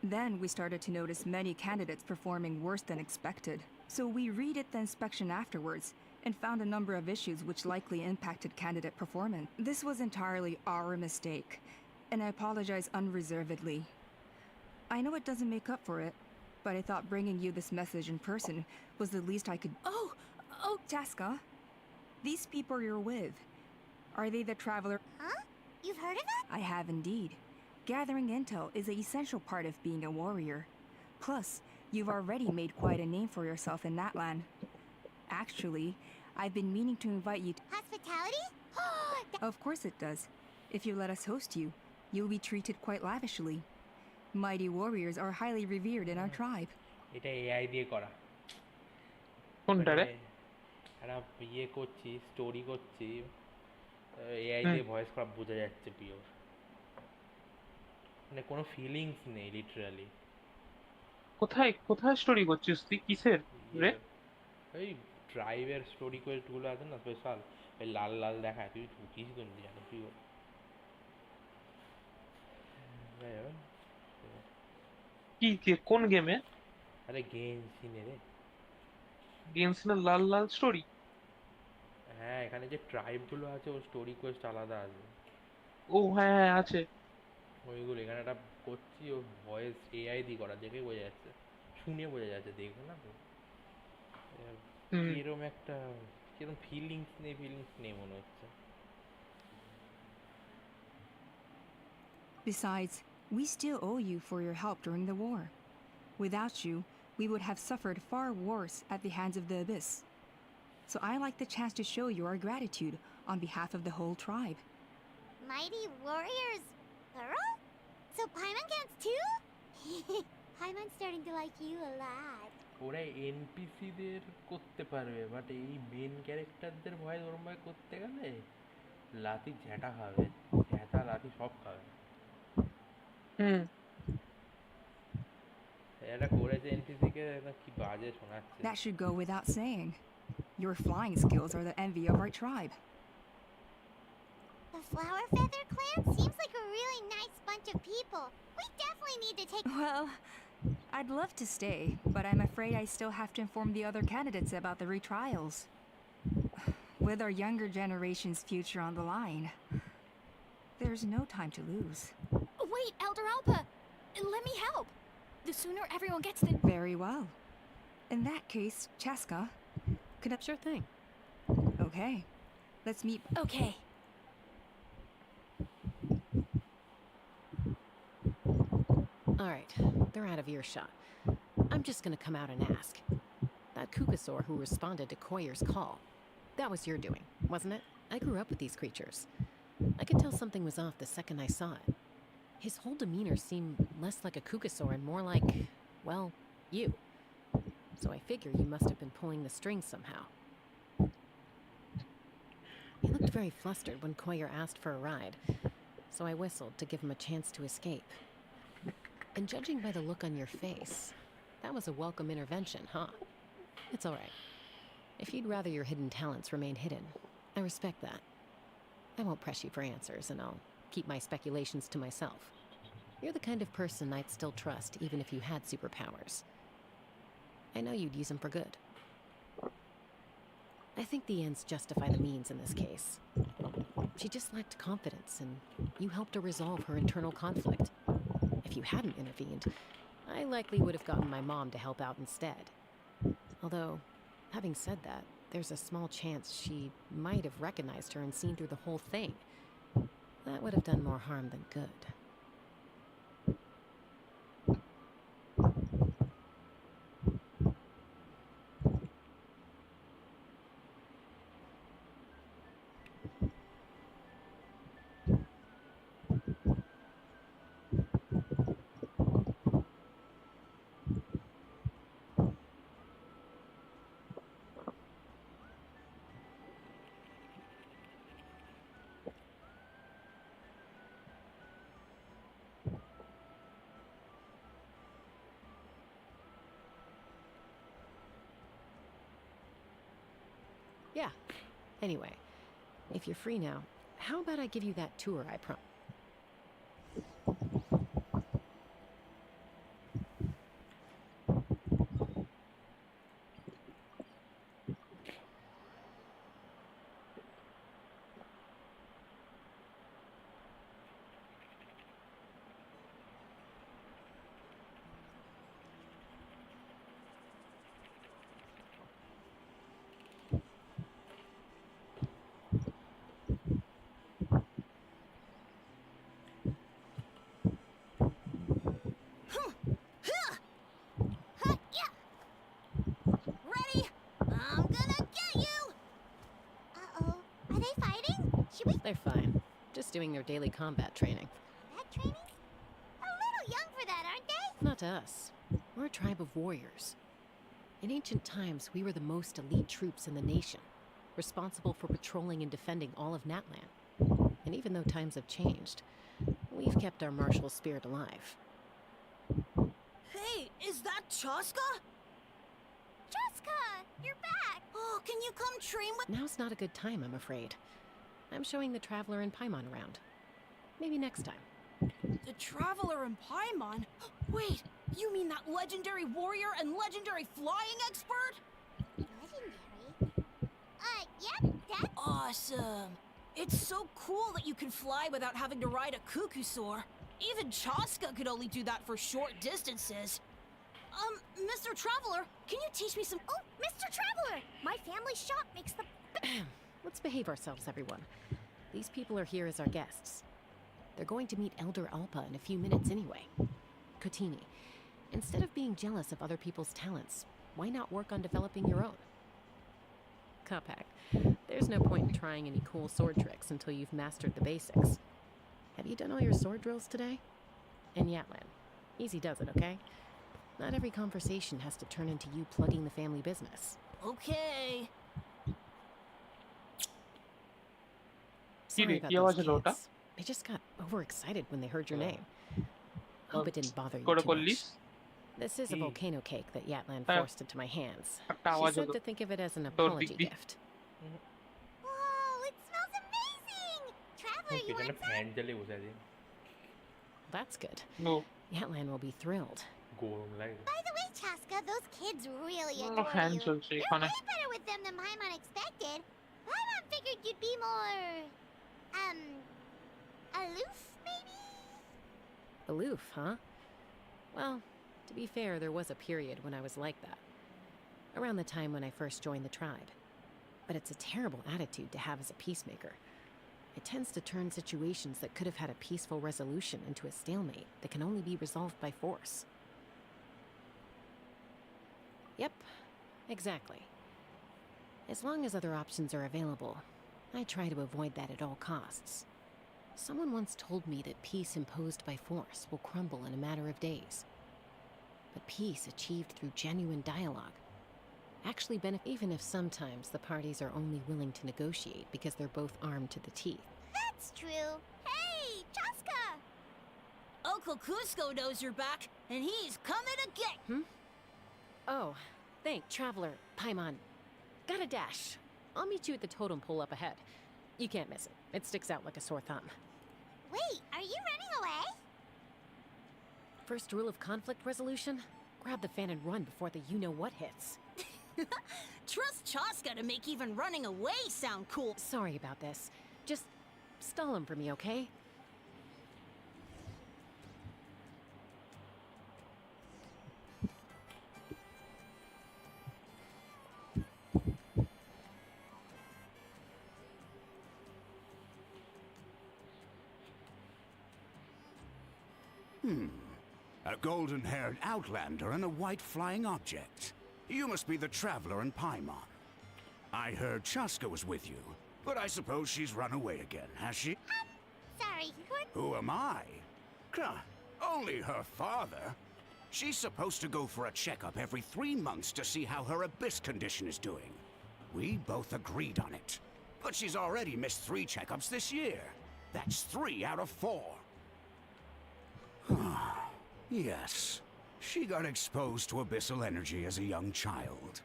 Then we started to notice many candidates performing worse than expected. So we redid the inspection afterwards and found a number of issues which likely impacted candidate performance. This was entirely our mistake, and I apologize unreservedly. I know it doesn't make up for it, but I thought bringing you this message in person was the least I could— Oh, Chaska, these people you're with, are they the Traveler? Huh? You've heard of that? I have indeed. Gathering intel is an essential part of being a warrior. Plus, you've already made quite a name for yourself in that land. Actually, I've been meaning to invite you to— Hospitality? Of course it does. If you let us host you, you'll be treated quite lavishly. Mighty warriors are highly revered in our tribe. এটা AI দিয়ে করা কোনটা রে? একটা ইয়ে করছি, story করছি, AI দিয়ে ভয়েস করা বোঝা যাচ্ছে পিওর, মানে কোনো ফিলিংস নেই লিটারালি। কোথায় কোথায় স্টোরি করছিস তুই? কিসের রে? ওই ড্রাইভের স্টোরি কোয়েস্টগুলো আছে না স্পেশাল, ওই লাল লাল দেখায়, তুই ঢুকিস তো জানো পিওর। কি কোন গেমে? আরে গেমসিনে রে। গেমসিনে লাল লাল স্টোরি? হ্যাঁ, এখানে যে ট্রাইবগুলো আছে ওর স্টোরি কোয়েস্ট আলাদা আছে। ও হ্যাঁ হ্যাঁ আছে ওইগুলো এখানে একটা করছি, ও ভয়েস AI দিয়ে করা, দেখে বোঝা যাচ্ছে, শুনে বোঝা যাচ্ছে, দেখবে না তো এরকম একটা কিরকম ফিলিংস নেই মনে হচ্ছে। Besides, we still owe you for your help during the war. Without you, we would have suffered far worse at the hands of the Abyss. So I like the chance to show you our gratitude on behalf of the whole tribe. Mighty warriors, plural? So Paimon gets too? Paimon's starting to like you a lot. ওরা এনপিসিদের করতে পারবে, but এই main ক্যারেক্টারদের voice ওরম ভাবে করতে গেলে লাথি ঝেঁটা খাবে, ঝেঁটা লাথি সব খাবে। এটা করেছে এনপিসিকে, কি বাজে শোনাচ্ছে। That should go without saying. Your flying skills are the envy of our tribe. The Flower Feather clan seems like a really nice bunch of people. We definitely need to take— Well, I'd love to stay, but I'm afraid I still have to inform the other candidates about the retrials. With our younger generation's future on the line, there's no time to lose. Wait, Elder Alpa! Let me help! The sooner everyone gets the— Very well. In that case, Chaska, could I— Sure thing. Okay. Let's meet— Okay. All right, they're out of earshot. I'm just gonna come out and ask. That Kukasaur who responded to Corsair's call, that was your doing, wasn't it? I grew up with these creatures. I could tell something was off the second I saw it. His whole demeanor seemed less like a Kukasaur and more like, well, you. So I figure you must have been pulling the strings somehow. He looked very flustered when Coyer asked for a ride, so I whistled to give him a chance to escape. And judging by the look on your face, that was a welcome intervention, huh? It's all right. If you'd rather your hidden talents remain hidden, I respect that. I won't press you for answers, and I'll keep my speculations to myself. You're the kind of person I'd still trust even if you had superpowers. I know you'd use them for good. I think the ends justify the means in this case. She just lacked confidence, and you helped her resolve her internal conflict. If you hadn't intervened, I likely would have gotten my mom to help out instead. Although, having said that, there's a small chance she might have recognized her and seen through the whole thing. That would have done more harm than good. Yeah. Anyway, if you're free now, how about I give you that tour I promised? They're fine. Just doing their daily combat training. Combat training? A little young for that, aren't they? Not to us. We're a tribe of warriors. In ancient times, we were the most elite troops in the nation, responsible for patrolling and defending all of Natlan. And even though times have changed, we've kept our martial spirit alive. Hey, is that Chaska? Chaska, you're back! Oh, can you come train with— Now's not a good time, I'm afraid. I'm showing the Traveler and Paimon around. Maybe next time. The Traveler and Paimon? Wait, you mean that legendary warrior and legendary flying expert? Legendary? Yep, that's... Awesome. It's so cool that you can fly without having to ride a cuckoosaur. Even Chaska could only do that for short distances. Mr. Traveler, can you teach me some— Oh, Mr. Traveler! My family's shop makes the... Let's behave ourselves, everyone. These people are here as our guests. They're going to meet Elder Alpa in a few minutes anyway. Kotini, instead of being jealous of other people's talents, why not work on developing your own? Kapak, there's no point in trying any cool sword tricks until you've mastered the basics. Have you done all your sword drills today? And Yatlan, easy does it, okay? Not every conversation has to turn into you plugging the family business. Okay. Sorry about those kids. They just got overexcited when they heard your name. Hope it didn't bother you too much. This is a volcano cake that Yatlan forced into my hands. She said to think of it as an apology gift. Whoa, it smells amazing! Traveler, you want some? That's good. No. Yatlan will be thrilled. By the way, Chaska, those kids really adore you. hands You're also, way iconic. better with them than Paimon expected. Paimon figured you'd be more... aloof, maybe? Aloof, huh? Well, to be fair, there was a period when I was like that. Around the time when I first joined the tribe. But it's a terrible attitude to have as a peacemaker. It tends to turn situations that could have had a peaceful resolution into a stalemate that can only be resolved by force. Yep, exactly. As long as other options are available, I try to avoid that at all costs. Someone once told me that peace imposed by force will crumble in a matter of days. but peace achieved through genuine dialogue. Actually even if sometimes the parties are only willing to negotiate because they're both armed to the teeth. That's true. Hey, Chaska! Uncle Cusco knows you're back, and he's coming again. Oh, Traveler, Paimon. Got a dash. I'll meet you at the totem pole up ahead. You can't miss it. It sticks out like a sore thumb. Wait, are you running away? First rule of conflict resolution? Grab the fan and run before the you-know-what hits. Trust Chaska to make even running away sound cool. Sorry about this. Just stall him for me, okay? A golden-haired outlander and a white flying object. You must be the Traveler and Paimon. I heard Chaska was with you, but I suppose she's run away again, has she? Sorry, Who am I? Only her father. She's supposed to go for a checkup every 3 months to see how her abyss condition is doing. We both agreed on it. But she's already missed 3 checkups this year. That's 3 out of 4. Yes, she got exposed to abyssal energy as a young child.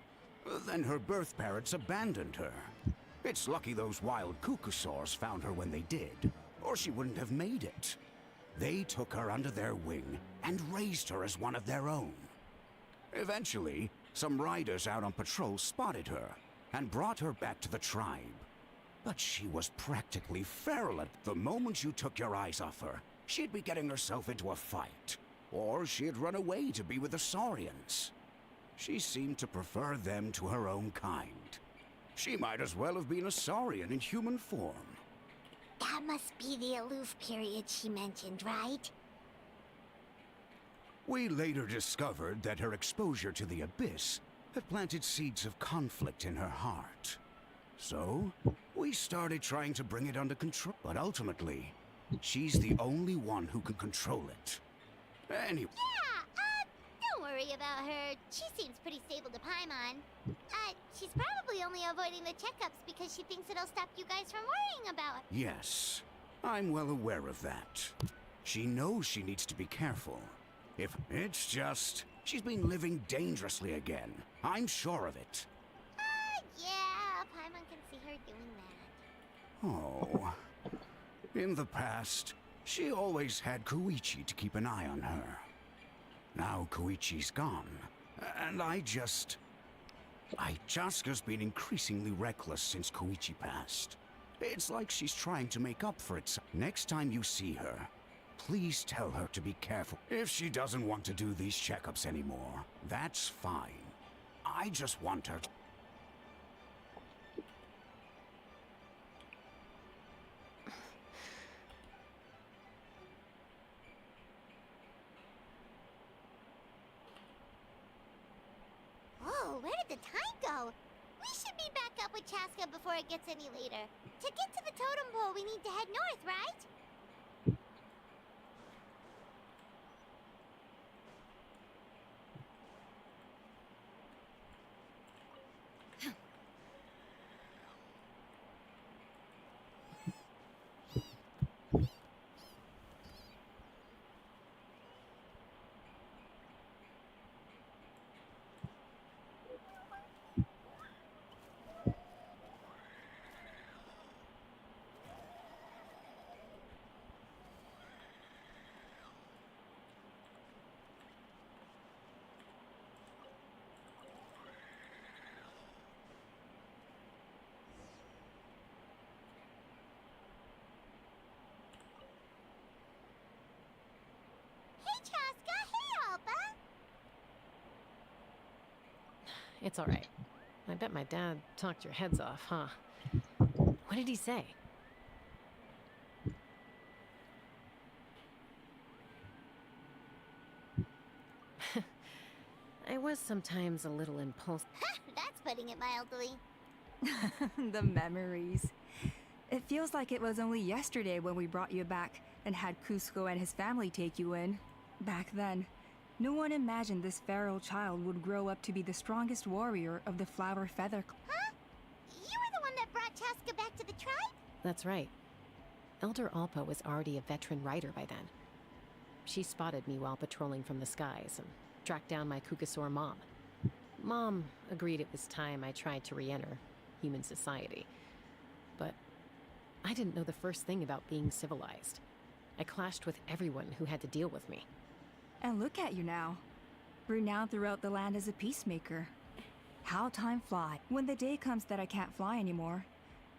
Then her birth parents abandoned her. It's lucky those wild cuckoosaurs found her when they did, or she wouldn't have made it. They took her under their wing and raised her as one of their own. Eventually, some riders out on patrol spotted her and brought her back to the tribe. But she was practically feral at the moment you took your eyes off her. She'd be getting herself into a fight, or she'd run away to be with the Saurians. She seemed to prefer them to her own kind. She might as well have been a Saurian in human form. That must be the aloof period she mentioned, right? We later discovered that her exposure to the abyss had planted seeds of conflict in her heart. So, we started trying to bring it under control, but ultimately, she's the only one who can control it. Anyway. Yeah, don't worry about her. She seems pretty stable to Paimon. She's probably only avoiding the checkups because she thinks it'll stop you guys from worrying about her. Yes, I'm well aware of that. She knows she needs to be careful. If it's just, she's been living dangerously again. I'm sure of it. Yeah, Paimon can see her doing that. Oh. In the past, she always had Koichi to keep an eye on her. Now Koichi's gone, and Chaska's been increasingly reckless since Koichi passed. It's like she's trying to make up for it. Next time you see her, please tell her to be careful. If she doesn't want to do these checkups anymore, that's fine. I just want her to... Whoa, where did the time go? We should be back up with Chaska before it gets any later. To get to the totem pole, we need to head north, right? It's all right. I bet my dad talked your heads off, huh? What did he say? I was sometimes a little impulsive. That's putting it mildly. The memories. It feels like it was only yesterday when we brought you back and had Cusco and his family take you in. Back then, No one imagined this feral child would grow up to be the strongest warrior of the Flower Feather. Huh? You were the one that brought Chaska back to the tribe? That's right. Elder Alpa was already a veteran rider by then. She spotted me while patrolling from the skies and tracked down my Kukasaur mom. Mom agreed it was time I tried to re-enter human society. But I didn't know the first thing about being civilized. I clashed with everyone who had to deal with me. And look at you now, renowned throughout the land as a peacemaker. How time flies. When the day comes that I can't fly anymore,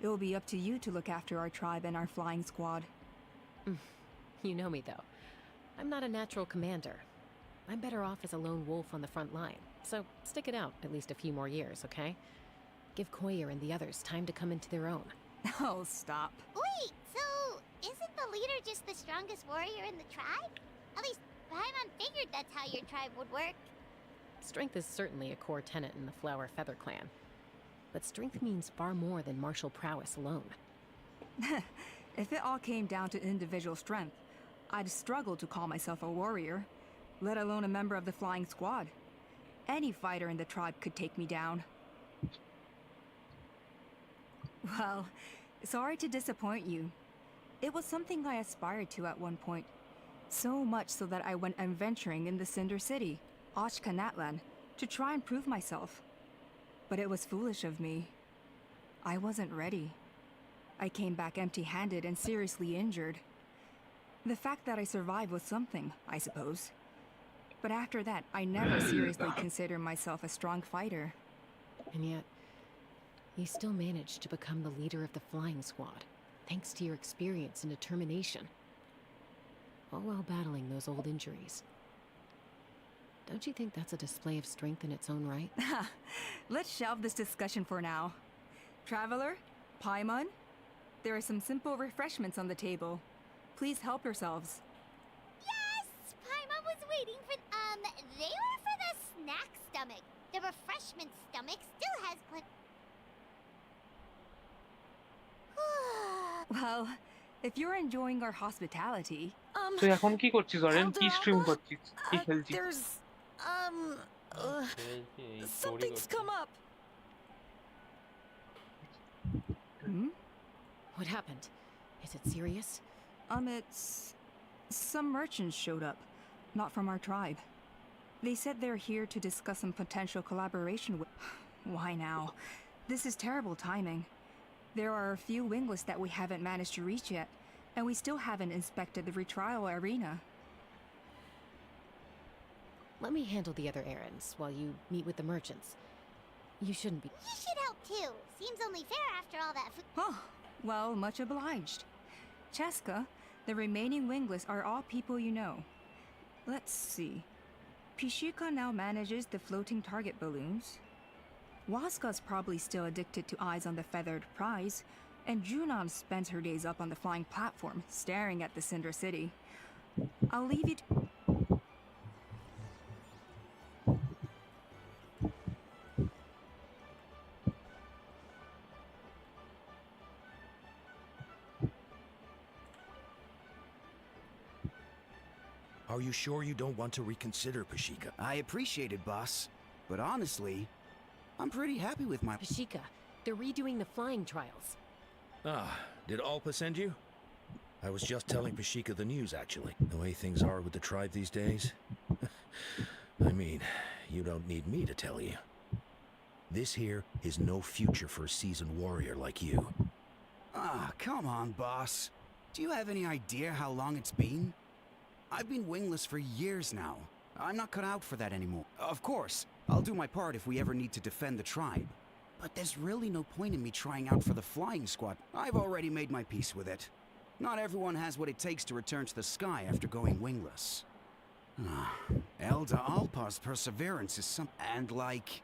it will be up to you to look after our tribe and our flying squad. You know me, though. I'm not a natural commander. I'm better off as a lone wolf on the front line. So stick it out at least a few more years, okay? Give Koyer and the others time to come into their own. Oh, stop. Wait, so isn't the leader just the strongest warrior in the tribe? At least Paimon figured that's how your tribe would work. Strength is certainly a core tenet in the Flower Feather clan. But strength means far more than martial prowess alone. If it all came down to individual strength, I'd struggle to call myself a warrior, let alone a member of the flying squad. Any fighter in the tribe could take me down. Well, sorry to disappoint you. It was something I aspired to at one point. So much so that I went adventuring in the Cinder City, Ashkanatlan, to try and prove myself. But it was foolish of me. I wasn't ready. I came back empty-handed and seriously injured. The fact that I survived was something, I suppose. But after that, I never seriously considered myself a strong fighter. And yet, you still managed to become the leader of the flying squad, thanks to your experience and determination. All while battling those old injuries. Don't you think that's a display of strength in its own right? Let's shelve this discussion for now. Traveler, Paimon, there are some simple refreshments on the table. Please help yourselves. Yes! Paimon was waiting for... they were for the snack stomach. The refreshment stomach still has Well, if you're enjoying our hospitality... তুই এখন কি করছিস অরেন কি stream করছিস কি খেলছিস There's, something's come up. What happened? Is it serious? It's... some merchants showed up, not from our tribe. They said they're here to discuss some potential collaboration with... Why now? This is terrible timing. There are a few winglets that we haven't managed to reach yet, and we still haven't inspected the retrial arena. Let me handle the other errands while you meet with the merchants. You shouldn't be... You should help too. Seems only fair after all that food. Oh, well, much obliged. Chaska, the remaining winglets are all people you know. Let's see. Pishika now manages the floating target balloons. Waska's probably still addicted to eyes on the feathered prize, and Junon spends her days up on the flying platform, staring at the Cinder City. I'll leave you to... Are you sure you don't want to reconsider, Pashika? I appreciate it, boss. But honestly, I'm pretty happy with my... Pashika, they're redoing the flying trials. Ah, did Alpa send you? I was just telling Pashika the news, actually. The way things are with the tribe these days. I mean, you don't need me to tell you. This here is no future for a seasoned warrior like you. Ah, come on, boss. Do you have any idea how long it's been? I've been wingless for years now. I'm not cut out for that anymore. Of course, I'll do my part if we ever need to defend the tribe. But there's really no point in me trying out for the flying squad. I've already made my peace with it. Not everyone has what it takes to return to the sky after going wingless. Elder Alpa's perseverance is some... And like...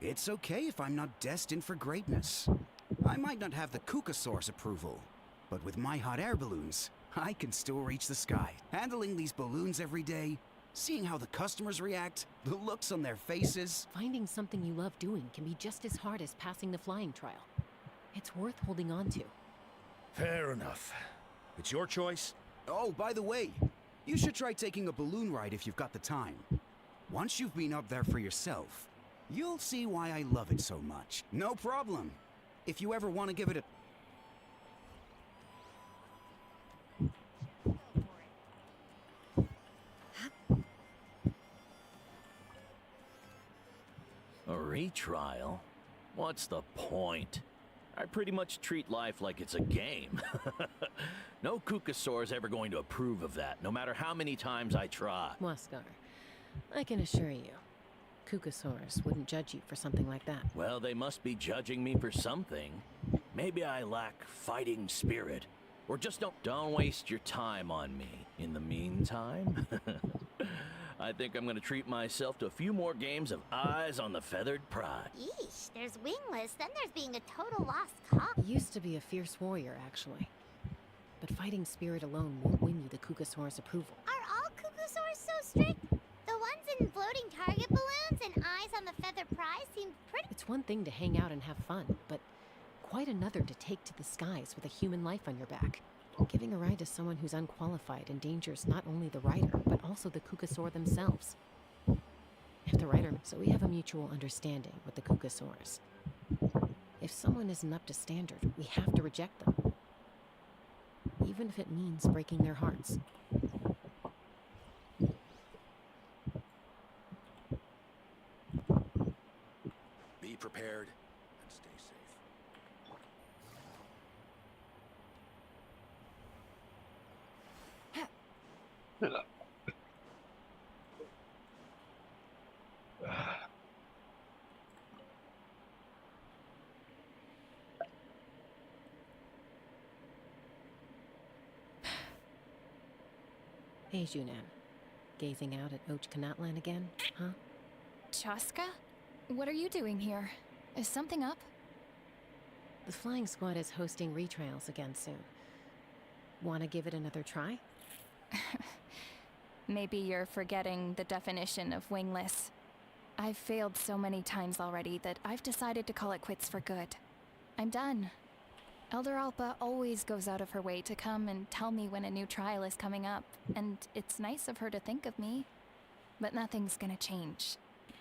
It's okay if I'm not destined for greatness. I might not have the Kukasaur's approval, but with my hot air balloons, I can still reach the sky. Handling these balloons every day, seeing how the customers react, the looks on their faces... Finding something you love doing can be just as hard as passing the flying trial. It's worth holding on to. Fair enough. It's your choice. Oh, by the way, you should try taking a balloon ride if you've got the time. Once you've been up there for yourself, you'll see why I love it so much. No problem. If you ever want to give it a... A retrial? What's the point? I pretty much treat life like it's a game. No Kukasaur's ever going to approve of that, no matter how many times I try. Waskar, I can assure you, Kukasaurus wouldn't judge you for something like that. Well, they must be judging me for something. Maybe I lack fighting spirit. Or just don't waste your time on me. In the meantime, I think I'm gonna treat myself to a few more games of Eyes on the Feathered Pride. Yeesh, there's wingless, then there's being a total lost cause. Used to be a fierce warrior, actually. But fighting spirit alone won't win you the Kukasaurus approval. Are all Kukasaurs so strict? The ones in floating target balloons and Eyes on the Feathered Pride seem pretty... It's one thing to hang out and have fun, but quite another to take to the skies with a human life on your back. Giving a ride to someone who's unqualified endangers not only the rider, but also the Kukasaur themselves. If the rider... So we have a mutual understanding with the Kukasaurs. If someone isn't up to standard, we have to reject them. Even if it means breaking their hearts. Be prepared and stay safe. Hey, Junan. Gazing out at Ochkanatlan again, huh? Chaska? What are you doing here? Is something up? The flying squad is hosting retrials again soon. Wanna give it another try? Maybe you're forgetting the definition of wingless. I've failed so many times already that I've decided to call it quits for good. I'm done. Elder Alpa always goes out of her way to come and tell me when a new trial is coming up, and it's nice of her to think of me. But nothing's gonna change.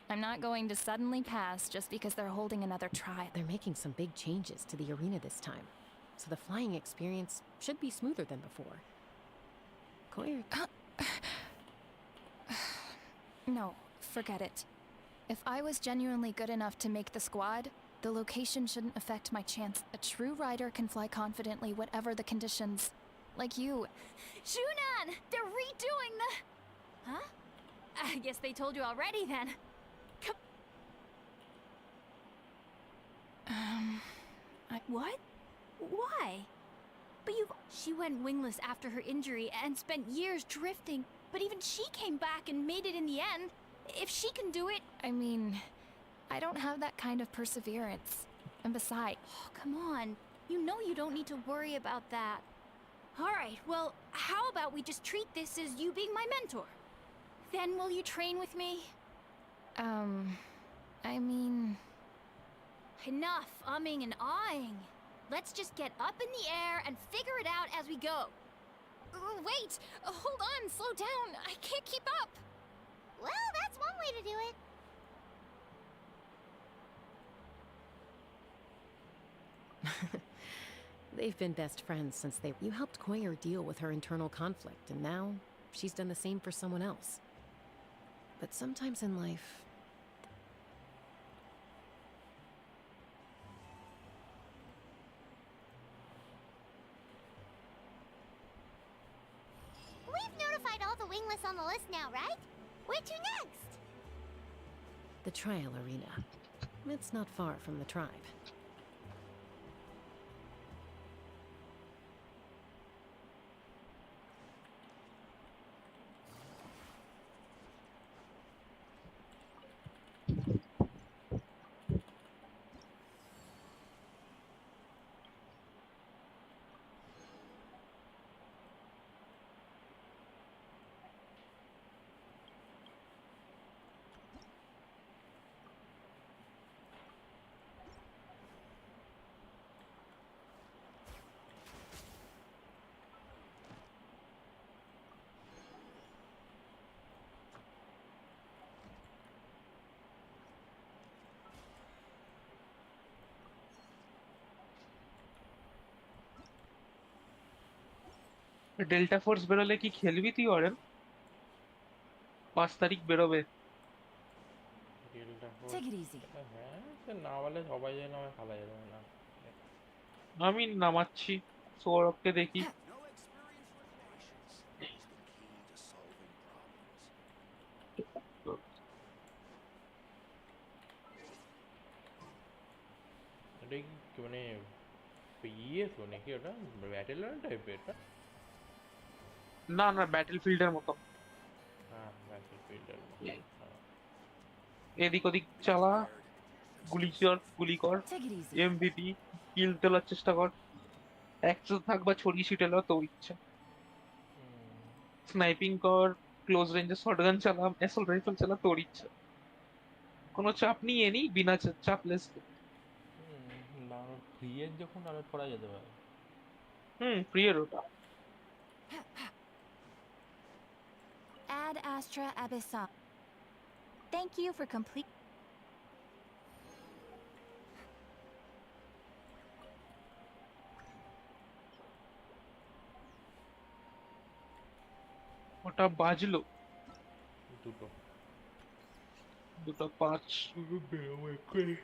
I'm not going to suddenly pass just because they're holding another trial. They're making some big changes to the arena this time, so the flying experience should be smoother than before. Koir... No, forget it. If I was genuinely good enough to make the squad, the location shouldn't affect my chance. A true rider can fly confidently whatever the conditions. Like you. Junan! They're redoing the... Huh? I guess they told you already then. What? Why? But she went wingless after her injury and spent years drifting, but even she came back and made it in the end. If she can do it... I mean, I don't have that kind of perseverance. And besides... Oh, come on. You know you don't need to worry about that. Alright, well, how about we just treat this as you being my mentor? Then will you train with me? I mean... Enough umming and ahhing. Let's just get up in the air and figure it out as we go. Wait! Hold on! Slow down! I can't keep up! Well, that's one way to do it. They've been best friends since they... You helped Koir deal with her internal conflict, and now she's done the same for someone else. But sometimes in life... We've notified all the wingless on the list now, right? Where to next? The trial arena. It's not far from the tribe. Delta force বেরোলে কি খেলবি তুই অরেন? 5 তারিখ বেরোবে। Take it easy. হ্যাঁ সে না বলে সবাই যেন আমার খেলা যাবে না। আমি নামাচ্ছি সৌরভকে দেখি। এটা কি মানে ইয়ে তো নাকি ওটা ব্যাটেল রয়্যাল টাইপের এটা? না না ব্যাটেল ফিল্ডের মতো। হ্যাঁ ব্যাটেল ফিল্ডের মতো। এদিক ওদিক চালা, গুলি কর, এমভিপি কিল তোলার চেষ্টা কর, একশো থাক বা ছড়িয়ে ছিটে লো তোর ইচ্ছা। স্নাইপিং কর, ক্লোজ রেঞ্জে শটগান চালা, অ্যাসল্ট রাইফেল চালা, তোর ইচ্ছা। কোনো চাপ নিয়ে নি, বিনা চাপলেস। ফ্রি এর যখন ডাউনলোড করা যেতে পারে। ফ্রি এর ওটা। Ad Astra Abyssal. Thank you for complete. ওটা বাজলো দুটো 5 বেরোবো এক্ষুনি।